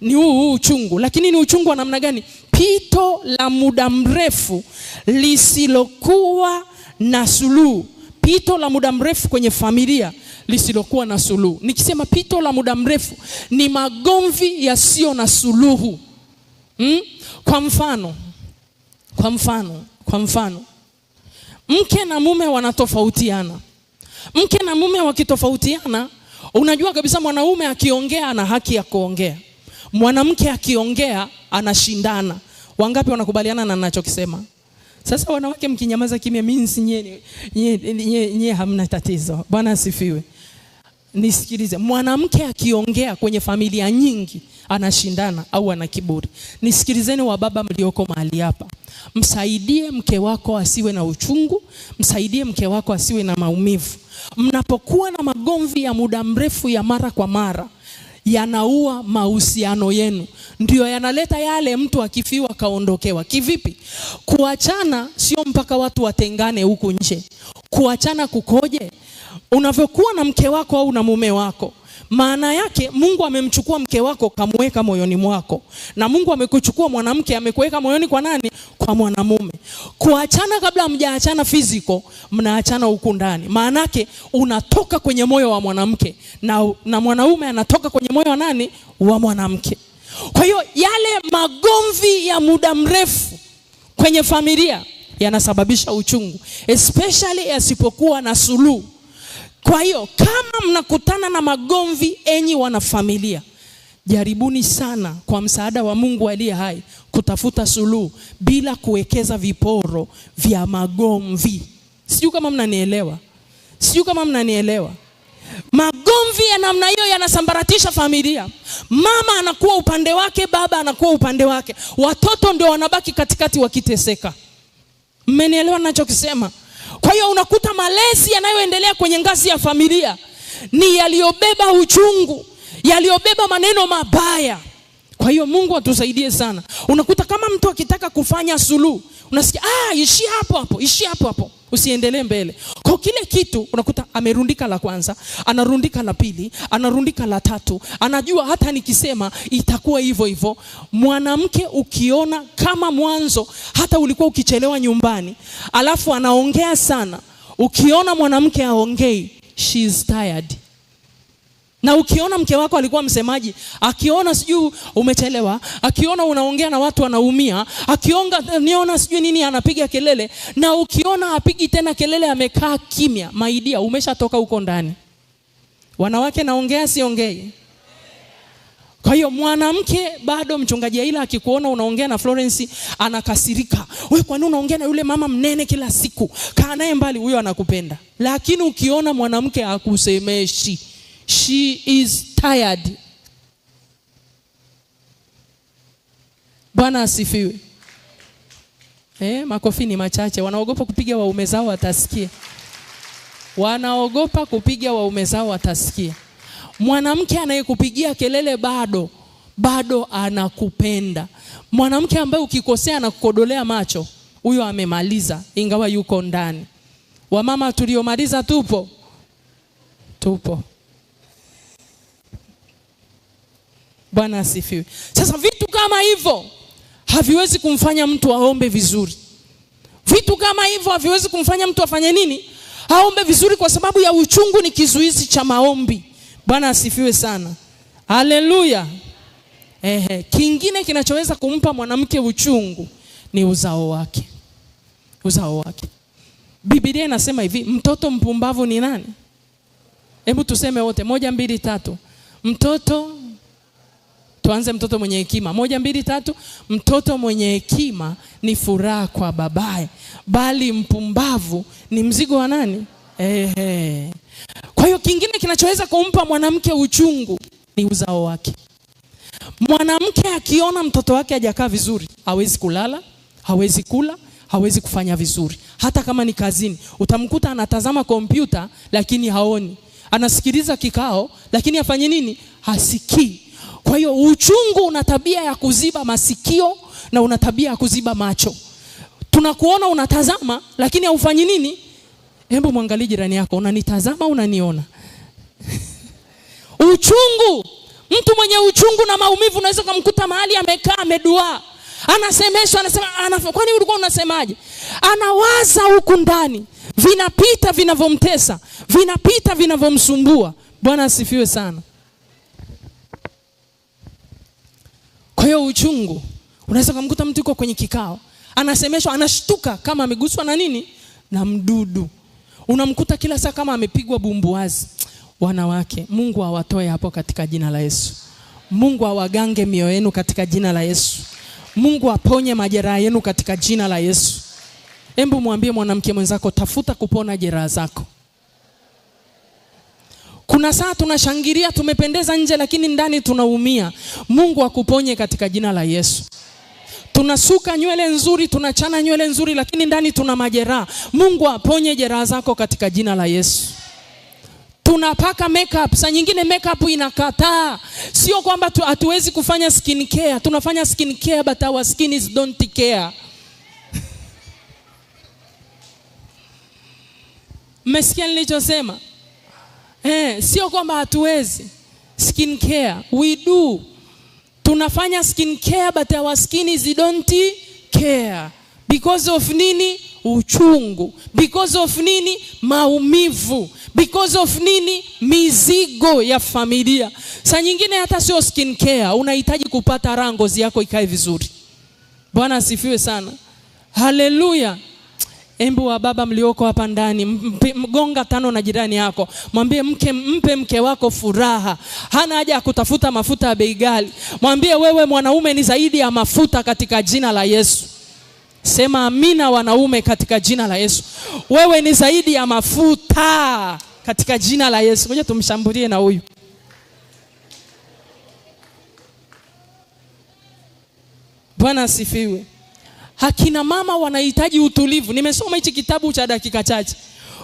ni huu uchungu. Lakini ni uchungu wa namna gani? Pito la muda mrefu lisilokuwa na suluhu. Pito la muda mrefu kwenye familia lisilokuwa na suluhu. Nikisema pito la muda mrefu, ni magomvi yasiyo na suluhu. Kwa mfano, mke na mume wanatofautiana. Mke na mume wakitofautiana, unajua kabisa mwanaume akiongea ana haki ya kuongea. Mwanamke akiongea anashindana. Wangapi wanakubaliana na ninachokisema? Sasa wanawake mkinyamaza kimya, means nye hamna tatizo. Bwana asifiwe. Nisikilize, mwanamke akiongea kwenye familia nyingi anashindana au ana kiburi. Nisikilizeni wa baba mlioko mahali hapa. Msaidie mke wako asiwe na uchungu, msaidie mke wako asiwe na maumivu. Mnapokuwa na magomvi ya muda mrefu ya mara kwa mara, yanaua mahusiano yenu. Ndio yanaleta yale mtu akifiwa kaondokewa. Kivipi? Kuachana sio mpaka watu watengane huku nje. Kuachana kukoje? Unavyokuwa na mke wako au na mume wako, maana yake Mungu amemchukua mke wako kamweka moyoni mwako, na Mungu amekuchukua mwanamke amekuweka moyoni kwa nani? Kwa mwanamume. Kuachana kabla mjaachana physical, mnaachana huku ndani. Maana yake unatoka kwenye moyo wa mwanamke na mwanaume anatoka kwenye moyo wa nani? Wa mwanamke. Kwa hiyo yale magomvi ya muda mrefu kwenye familia yanasababisha uchungu, especially yasipokuwa na suluhu. Kwa hiyo kama mnakutana na magomvi, enyi wana familia, jaribuni sana kwa msaada wa Mungu aliye hai kutafuta suluhu bila kuwekeza viporo vya magomvi. Sijui kama mnanielewa. Magomvi ya namna hiyo yanasambaratisha familia. Mama anakuwa upande wake, baba anakuwa upande wake. Watoto ndio wanabaki katikati wakiteseka. Mmenielewa ninachokisema? Kwa hiyo unakuta malezi yanayoendelea kwenye ngazi ya familia ni yaliyobeba uchungu, yaliyobeba maneno mabaya. Kwa hiyo Mungu atusaidie sana. Unakuta kama mtu akitaka kufanya suluhu, unasikia ishi hapo hapo, usiendelee mbele. Kwa kile kitu unakuta amerundika la kwanza, anarundika la pili, anarundika la tatu, anajua hata nikisema itakuwa hivyo hivyo. Mwanamke ukiona kama mwanzo hata ulikuwa ukichelewa nyumbani, alafu anaongea sana, ukiona mwanamke haongei, she is tired. Na ukiona mke wako alikuwa msemaji, akiona sijui umechelewa, akiona unaongea na watu wanaumia, niona sijui nini anapiga kelele, na ukiona hapigi tena kelele amekaa kimya, maidia umeshatoka huko ndani. Wanawake naongea siongei? Kwa hiyo mwanamke bado, mchungaji Aila akikuona unaongea na Florence anakasirika. Wewe kwa nini unaongea na yule mama mnene kila siku? Kaa naye mbali, huyo anakupenda. Lakini ukiona mwanamke hakusemeshi, she is tired. Bwana asifiwe. Makofi ni machache. Wanaogopa kupiga waume zao watasikia. Mwanamke anayekupigia kelele bado anakupenda. Mwanamke ambaye ukikosea anakukodolea macho, huyo amemaliza ingawa yuko ndani. Wamama tuliomaliza tupo. Bwana asifiwe. Sasa vitu kama hivyo haviwezi kumfanya mtu aombe vizuri. Vitu kama hivyo haviwezi kumfanya mtu afanye nini? Aombe vizuri, kwa sababu ya uchungu ni kizuizi cha maombi. Bwana asifiwe sana. Haleluya. Kingine kinachoweza kumpa mwanamke uchungu ni uzao wake. Biblia inasema hivi, mtoto mpumbavu ni nani? Hebu tuseme wote 1 2 3. Tuanze mtoto mwenye hekima. 1 2 3. Mtoto mwenye hekima ni furaha kwa babaye, bali mpumbavu ni mzigo wa nani? Kwa hiyo kingine kinachoweza kumpa mwanamke uchungu ni uzao wake. Mwanamke akiona mtoto wake hajakaa vizuri, hawezi kulala, hawezi kula, hawezi kufanya vizuri. Hata kama ni kazini, utamkuta anatazama kompyuta lakini haoni. Anasikiliza kikao lakini afanye nini? Hasikii. Kwa hiyo uchungu una tabia ya kuziba masikio na una tabia ya kuziba macho. Tunakuona unatazama lakini haufanyi nini? Hebu muangalie jirani yako, unanitazama unaniona? Uchungu. Mtu mwenye uchungu na maumivu unaweza kumkuta mahali amekaa amedua. Anasemeshwa, anasema kwani ulikuwa unasemaje? Anawaza huku ndani. Vinapita vinavomtesa, vinapita vinavomsumbua. Bwana asifiwe sana. Kwa hiyo uchungu, unaweza kumkuta mtu yuko kwenye kikao, anasemeshwa, anashtuka kama ameguswa na nini? Na mdudu. Unamkuta kila saa kama amepigwa bumbuazi. Wanawake, Mungu awatoe hapo katika jina la Yesu. Mungu awagange mioyo yenu katika jina la Yesu. Mungu aponye majeraha yenu katika jina la Yesu. Hebu mwambie mwanamke mwenzako, tafuta kupona jeraha zako. Kuna saa tunashangilia tumependeza nje lakini ndani tunaumia. Mungu akuponye katika jina la Yesu. Tunasuka nywele nzuri, tunachana nywele nzuri lakini ndani tuna majeraha. Mungu aponye jeraha zako katika jina la Yesu. Tunapaka makeup, saa nyingine makeup inakataa. Sio kwamba hatuwezi kufanya skin care, tunafanya skin care but our skin is don't care. Mmesikia nilichosema? Sio kwamba hatuwezi skin care, we do. Tunafanya skin care but our skin is don't care. Because of nini? Uchungu. Because of nini? Maumivu. Because of nini? Mizigo ya familia. Saa nyingine hata sio skin care, unahitaji kupata raha ngozi yako ikae vizuri. Bwana asifiwe sana. Haleluya. Embu wa baba mlioko hapa ndani, mgonga tano na jirani yako. Mwambie mpe mke wako furaha. Hana haja ya kutafuta mafuta ya bei ghali. Mwambie wewe mwanaume ni zaidi ya mafuta katika jina la Yesu. Sema amina wanaume katika jina la Yesu. Wewe ni zaidi ya mafuta katika jina la Yesu. Ngoja tumshambulie na huyu. Bwana asifiwe. Hakina mama wanahitaji utulivu. Nimesoma hichi kitabu cha dakika chache.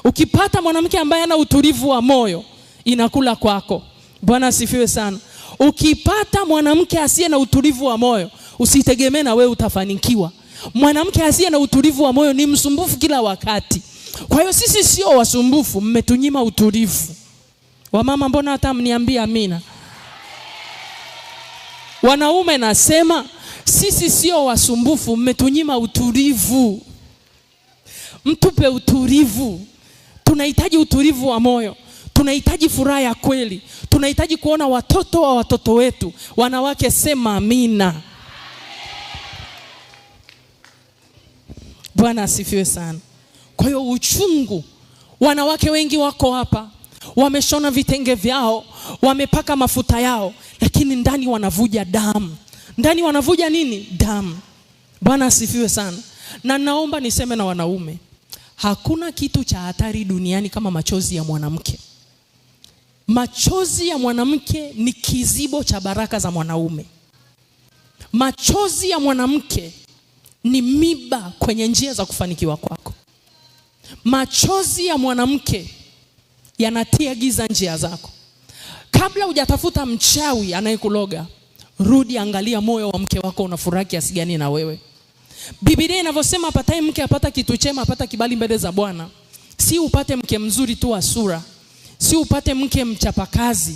Ukipata mwanamke ambaye ana utulivu wa moyo, inakula kwako. Bwana asifiwe sana. Ukipata mwanamke asiye na utulivu wa moyo, usitegemee na wewe utafanikiwa. Mwanamke asiye na utulivu wa moyo ni msumbufu kila wakati. Kwa hiyo sisi sio wasumbufu, mmetunyima utulivu. Wamama mbona hata mniambia amina? Wanaume nasema sisi sio wasumbufu, mmetunyima utulivu. Mtupe utulivu. Tunahitaji utulivu wa moyo. Tunahitaji furaha ya kweli. Tunahitaji kuona watoto wa watoto wetu. Wanawake sema amina. Bwana asifiwe sana. Kwa hiyo uchungu, wanawake wengi wako hapa, wameshona vitenge vyao, wamepaka mafuta yao, lakini ndani wanavuja damu. Ndani wanavuja nini? Damu. Bwana asifiwe sana. Na naomba niseme na wanaume, hakuna kitu cha hatari duniani kama machozi ya mwanamke. Machozi ya mwanamke ni kizibo cha baraka za mwanaume. Machozi ya mwanamke ni miba kwenye njia za kufanikiwa kwako. Machozi ya mwanamke yanatia giza njia zako. Kabla hujatafuta mchawi anayekuloga, rudi angalia moyo wa mke wako unafurahi kiasi gani na wewe. Biblia inavyosema apataye mke apata kitu chema, apata kibali mbele za Bwana. Si upate mke mzuri tu wa sura. Si upate mke mchapakazi.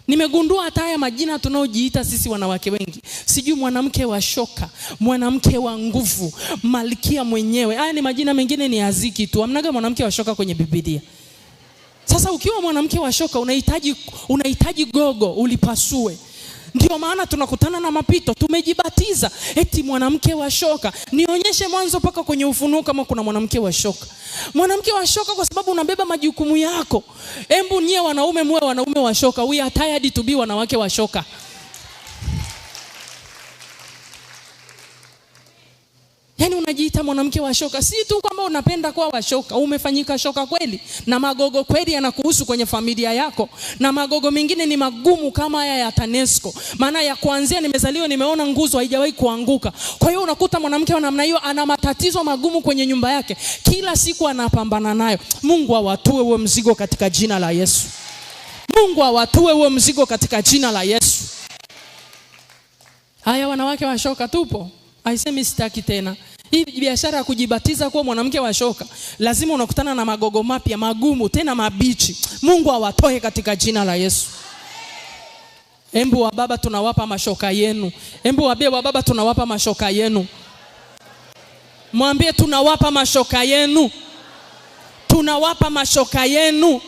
Nimegundua hata haya majina tunaojiita sisi wanawake wengi. Sijui mwanamke wa shoka, mwanamke wa nguvu, malkia mwenyewe. Haya ni majina mengine ni aziki tu. Hamnaga mwanamke wa shoka kwenye Biblia. Sasa ukiwa mwanamke wa shoka unahitaji gogo ulipasue. Ndio maana tunakutana na mapito, tumejibatiza eti mwanamke wa shoka. Nionyeshe mwanzo paka kwenye Ufunuo kama kuna mwanamke wa shoka. Mwanamke wa shoka kwa sababu unabeba majukumu yako. Embu nyie wanaume muwe wanaume wa shoka. We are tired to be wanawake wa shoka. Yaani unajiita mwanamke wa shoka. Si tu kwamba unapenda kuwa wa shoka, umefanyika shoka kweli. Na magogo kweli yanakuhusu kwenye familia yako. Na magogo mengine ni magumu kama haya ya TANESCO. Maana ya kuanzia nimezaliwa nimeona nguzo haijawahi kuanguka. Kwa hiyo unakuta mwanamke wa namna hiyo ana matatizo magumu kwenye nyumba yake. Kila siku anapambana nayo. Mungu awatue huo mzigo katika jina la Yesu. Mungu awatue huo mzigo katika jina la Yesu. Haya wanawake wa shoka tupo. Haisemi sitaki tena. Hii biashara ya kujibatiza kuwa mwanamke wa shoka, lazima unakutana na magogo mapya magumu tena mabichi. Mungu awatoe katika jina la Yesu. Embu wa baba tunawapa mashoka yenu. Embu wa baba tunawapa mashoka yenu. Mwambie tunawapa mashoka yenu. Tunawapa mashoka yenu.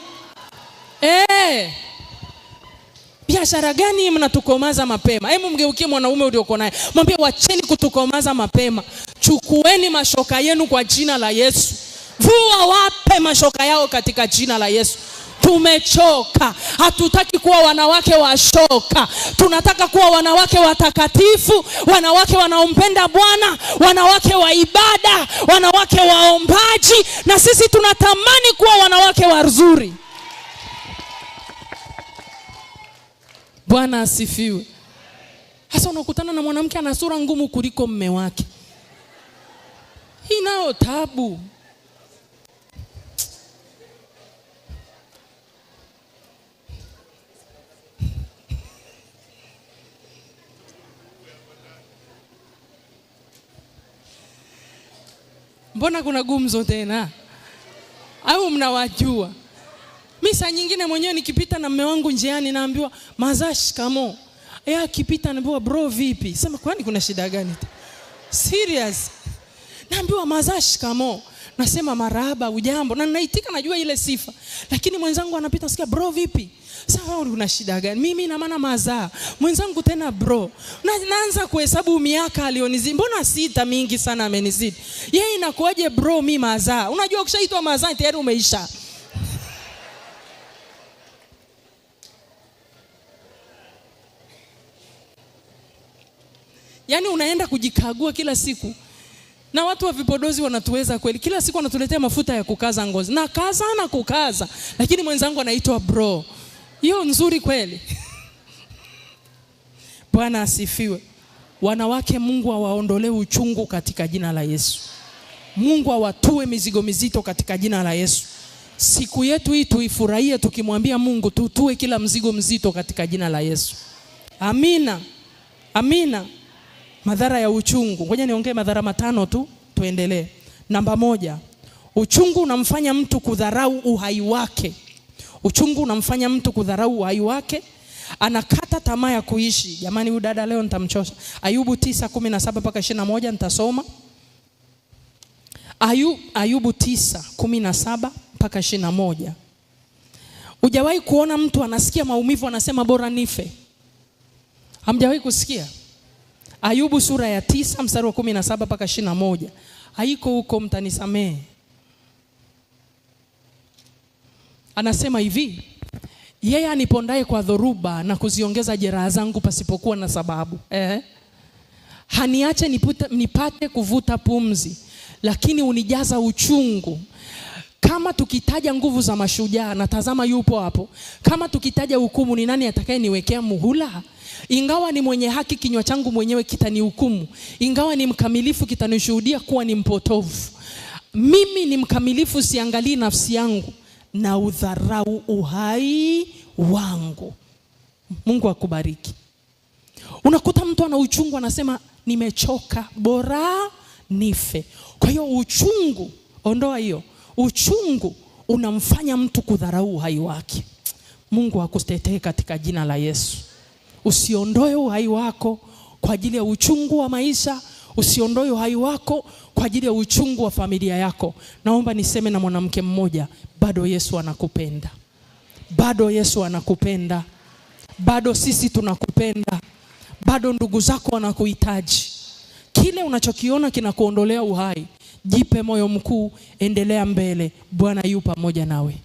Biashara gani mnatukomaza mapema? Hebu mgeukie mwanaume ulioko naye. Mwambie wacheni kutukomaza mapema. Chukueni mashoka yenu kwa jina la Yesu. Vua wape mashoka yao katika jina la Yesu. Tumechoka. Hatutaki kuwa wanawake wa shoka. Tunataka kuwa wanawake watakatifu, wanawake wanaompenda Bwana, wanawake wa ibada, wanawake waombaji, na sisi tunatamani kuwa wanawake wazuri. Bwana asifiwe. Hasa unakutana na mwanamke ana sura ngumu kuliko mume wake. Hii nayo tabu. Mbona kuna gumzo tena? Au mnawajua? Mimi saa nyingine mwenyewe nikipita na mume wangu njiani naambiwa mazaa shikamo. Akipita naambiwa bro vipi? Sema kwani kuna shida gani? Serious. Naambiwa mazaa shikamo. Nasema marahaba ujambo. Na naitika najua ile sifa. Lakini mwenzangu anapita sikia bro vipi? Sasa wewe una shida gani? Mimi na maana mazaa. Mwenzangu tena bro. Naanza kuhesabu miaka alionizidi. Mbona 6 mingi sana amenizidi? Yeye inakuaje bro mimi mazaa? Unajua ukishaitwa mazaa tayari umeisha. Yaani unaenda kujikagua kila siku. Na watu wa vipodozi wanatuweza kweli. Kila siku wanatuletea mafuta ya kukaza ngozi. Na kaza na kukaza. Lakini mwenzangu anaitwa bro. Hiyo nzuri kweli. Bwana asifiwe. Wanawake Mungu awaondolee uchungu katika jina la Yesu. Mungu awatue mizigo mizito katika jina la Yesu. Siku yetu hii tuifurahie tukimwambia Mungu tutue kila mzigo mzito katika jina la Yesu. Amina. Amina. Madhara ya uchungu. Ngoja niongee madhara 5 tu, tuendelee. Namba 1. Uchungu unamfanya mtu kudharau uhai wake. Uchungu unamfanya mtu kudharau uhai wake. Anakata tamaa ya kuishi. Jamani huyu dada leo nitamchosha. Ayubu 9:17 mpaka 21 nitasoma. Ayubu 9:17 mpaka 21. Hujawahi kuona mtu anasikia maumivu anasema bora nife? Hamjawahi kusikia? Ayubu sura ya 9 mstari wa 17 mpaka 21. Haiko huko mtanisamee. Anasema hivi, yeye anipondaye kwa dhoruba na kuziongeza jeraha zangu pasipokuwa na sababu. Haniache nipate kuvuta pumzi, lakini unijaza uchungu. Kama tukitaja nguvu za mashujaa, na tazama yupo hapo. Kama tukitaja hukumu, ni nani atakayeniwekea muhula? Ingawa ni mwenye haki, kinywa changu mwenyewe kitanihukumu. Ingawa ni mkamilifu, kitanishuhudia kuwa ni mpotovu. Mimi ni mkamilifu, siangalii nafsi yangu, na udharau uhai wangu. Mungu akubariki. Unakuta mtu ana uchungu anasema nimechoka, bora nife. Kwa hiyo uchungu, ondoa hiyo. Uchungu unamfanya mtu kudharau uhai wake. Mungu akutetee katika jina la Yesu. Usiondoe uhai wako kwa ajili ya uchungu wa maisha. Usiondoe uhai wako kwa ajili ya uchungu wa familia yako. Naomba niseme na mwanamke mmoja, bado Yesu anakupenda. Bado Yesu anakupenda. Bado sisi tunakupenda. Bado ndugu zako wanakuhitaji. Kile unachokiona kinakuondolea uhai, jipe moyo mkuu, endelea mbele. Bwana yu pamoja nawe.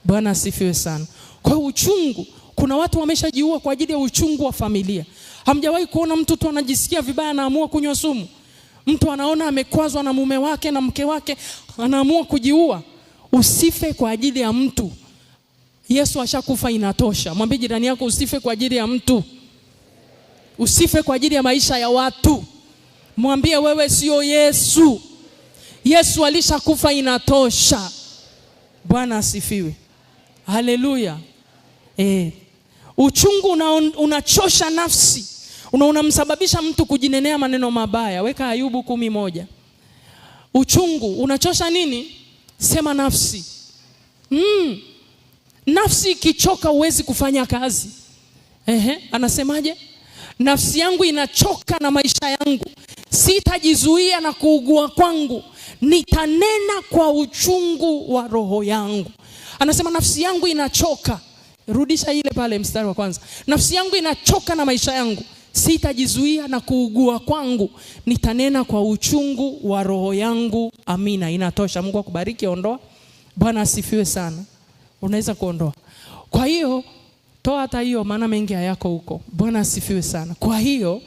Bwana asifiwe sana. Kwa uchungu, kuna watu wameshajiua kwa ajili ya uchungu wa familia. Hamjawahi kuona mtu tu anajisikia vibaya anaamua kunywa sumu? Mtu anaona amekwazwa na mume wake na mke wake, anaamua kujiua. Usife kwa ajili ya mtu. Yesu ashakufa, inatosha. Mwambie jirani yako, usife kwa ajili ya mtu. Usife kwa ajili ya maisha ya watu. Mwambie wewe sio Yesu. Yesu alishakufa, inatosha. Bwana asifiwe. Haleluya. Uchungu unachosha nafsi. Unamsababisha mtu kujinenea maneno mabaya. Weka Ayubu 10:1. Uchungu unachosha nini? Sema nafsi. Nafsi ikichoka huwezi kufanya kazi. Anasemaje? Nafsi yangu inachoka na maisha yangu, sitajizuia na kuugua kwangu, nitanena kwa uchungu wa roho yangu. Anasema nafsi yangu inachoka. Rudisha ile pale mstari wa kwanza. Nafsi yangu inachoka na maisha yangu, sitajizuia na kuugua kwangu, nitanena kwa uchungu wa roho yangu. Amina, inatosha. Mungu akubariki. Ondoa. Bwana asifiwe sana. Unaweza kuondoa. Kwa hiyo toa hata hiyo, maana mengi hayako huko. Bwana asifiwe sana. Kwa hiyo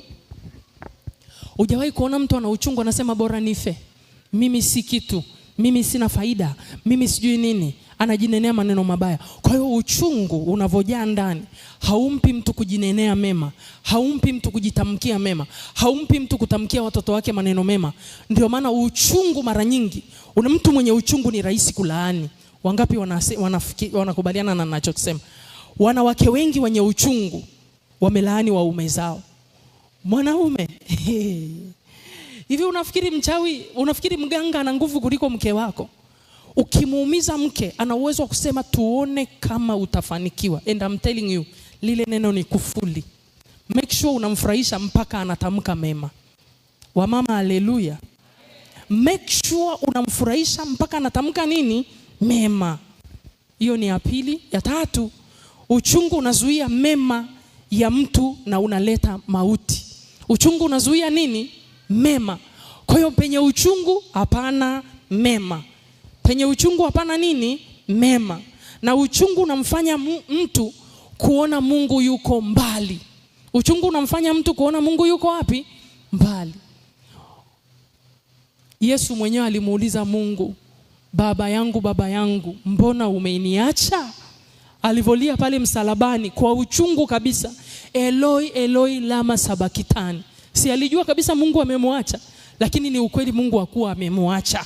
hujawahi kuona mtu ana uchungu anasema bora nife, mimi si kitu, mimi sina faida, mimi sijui nini, anajinenea maneno mabaya. Kwa hiyo uchungu unavojaa ndani haumpi mtu kujinenea mema, haumpi mtu kujitamkia mema, haumpi mtu kutamkia watoto wake maneno mema. Ndio maana uchungu mara nyingi, mtu mwenye uchungu ni rahisi kulaani. Wangapi wanakubaliana na ninachosema? Wanawake wengi wenye uchungu wamelaani waume zao. Mwanaume hivi unafikiri mganga ana nguvu kuliko mke wako? Ukimuumiza mke, ana uwezo wa kusema tuone kama utafanikiwa. And I'm telling you, lile neno ni kufuli. Make sure unamfurahisha mpaka anatamka mema. Wamama, haleluya. Make sure unamfurahisha mpaka anatamka nini? Mema. Hiyo ni ya pili. Ya tatu, uchungu unazuia mema ya mtu na unaleta mauti. Uchungu unazuia nini? Mema. Kwa hiyo penye uchungu hapana mema. Penye uchungu hapana nini? Mema. Na uchungu unamfanya mtu kuona Mungu yuko mbali. Uchungu unamfanya mtu kuona Mungu yuko wapi? Mbali. Yesu mwenyewe alimuuliza Mungu, Baba yangu, mbona umeniacha? Alivolia pale msalabani kwa uchungu kabisa, Eloi Eloi lama sabakitani. Si alijua kabisa Mungu amemwacha, lakini ni ukweli Mungu hakuwa amemwacha.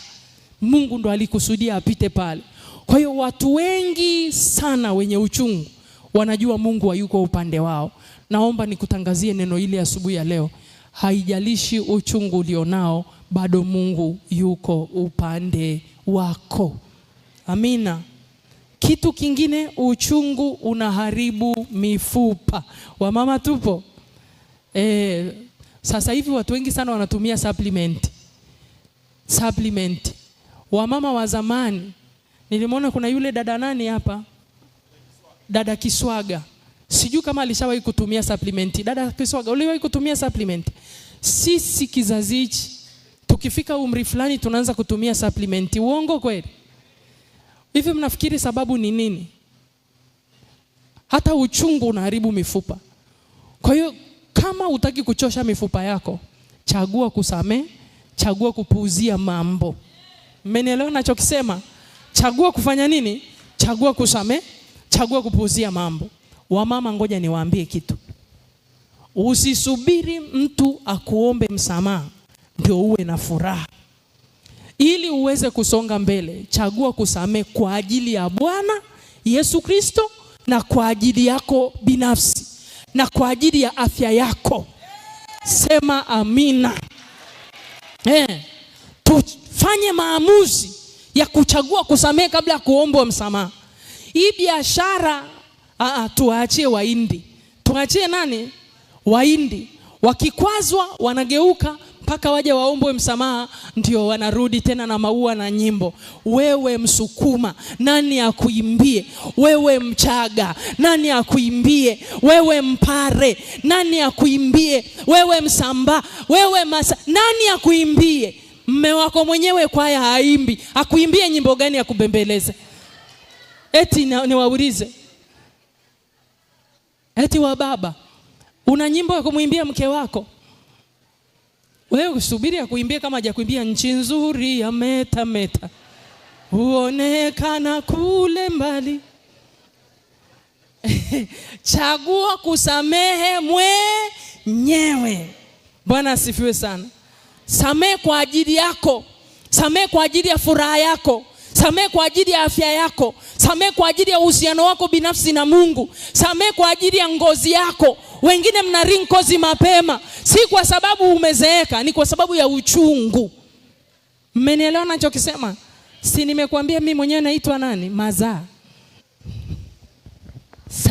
Mungu ndo alikusudia apite pale. Kwa hiyo watu wengi sana wenye uchungu wanajua Mungu hayuko upande wao. Naomba nikutangazie neno hili asubuhi ya leo. Haijalishi uchungu ulionao, bado Mungu yuko upande wako. Amina. Kitu kingine, uchungu unaharibu mifupa. Wamama tupo? Sasa hivi watu wengi sana wanatumia supplement. Wamama wa zamani, nilimwona kuna yule dada nani hapa? Dada Kiswaga. Sijui kama alishawahi kutumia supplement. Dada Kiswaga, uliwahi kutumia supplement? Sisi kizazi hichi tukifika umri fulani tunaanza kutumia supplement. Uongo kweli? Hivi mnafikiri sababu ni nini? Hata uchungu unaharibu mifupa. Kwa hiyo kama hutaki kuchosha mifupa yako, chagua kusamehe, chagua kupuuzia mambo. Mmenielewa ninachokisema? Chagua kufanya nini? Chagua kusamehe, chagua kupuuzia mambo. Wamama, ngoja niwaambie kitu. Usisubiri mtu akuombe msamaha ndio uwe na furaha. Ili uweze kusonga mbele, chagua kusamehe kwa ajili ya Bwana Yesu Kristo na kwa ajili yako binafsi na kwa ajili ya afya yako. Sema amina. Tufanye maamuzi ya kuchagua kusamehe kabla ya kuomba msamaha. Hii biashara tuachie Wahindi. Tuachie nani? Wahindi. Wakikwazwa wanageuka mpaka waje waombwe msamaha, ndio wanarudi tena na maua na nyimbo. Wewe Msukuma, nani akuimbie? Wewe Mchaga, nani akuimbie? Wewe Mpare, nani akuimbie? Wewe Msamba, wewe nani akuimbie? Mme wako mwenyewe kwaya haimbi, akuimbie nyimbo gani ya kubembeleza? Eti niwaulize, eti wa baba, una nyimbo ya kumuimbia mke wako? Wewe usubiri ya kuimbia kama hajakuimbia nchi nzuri ya meta meta, huonekana kule mbali. Chagua kusamehe mwenyewe. Bwana asifiwe sana. Samehe kwa ajili yako. Samehe kwa ajili ya furaha yako. Samehe kwa ajili ya afya yako. Samehe kwa ajili ya uhusiano wako binafsi na Mungu. Samehe kwa ajili ya ngozi yako. Wengine mna rinkozi mapema, si kwa sababu umezeeka, ni kwa sababu ya uchungu. Mmenielewa ninachokisema? Si nimekuambia mimi mwenyewe naitwa nani? Mazaa.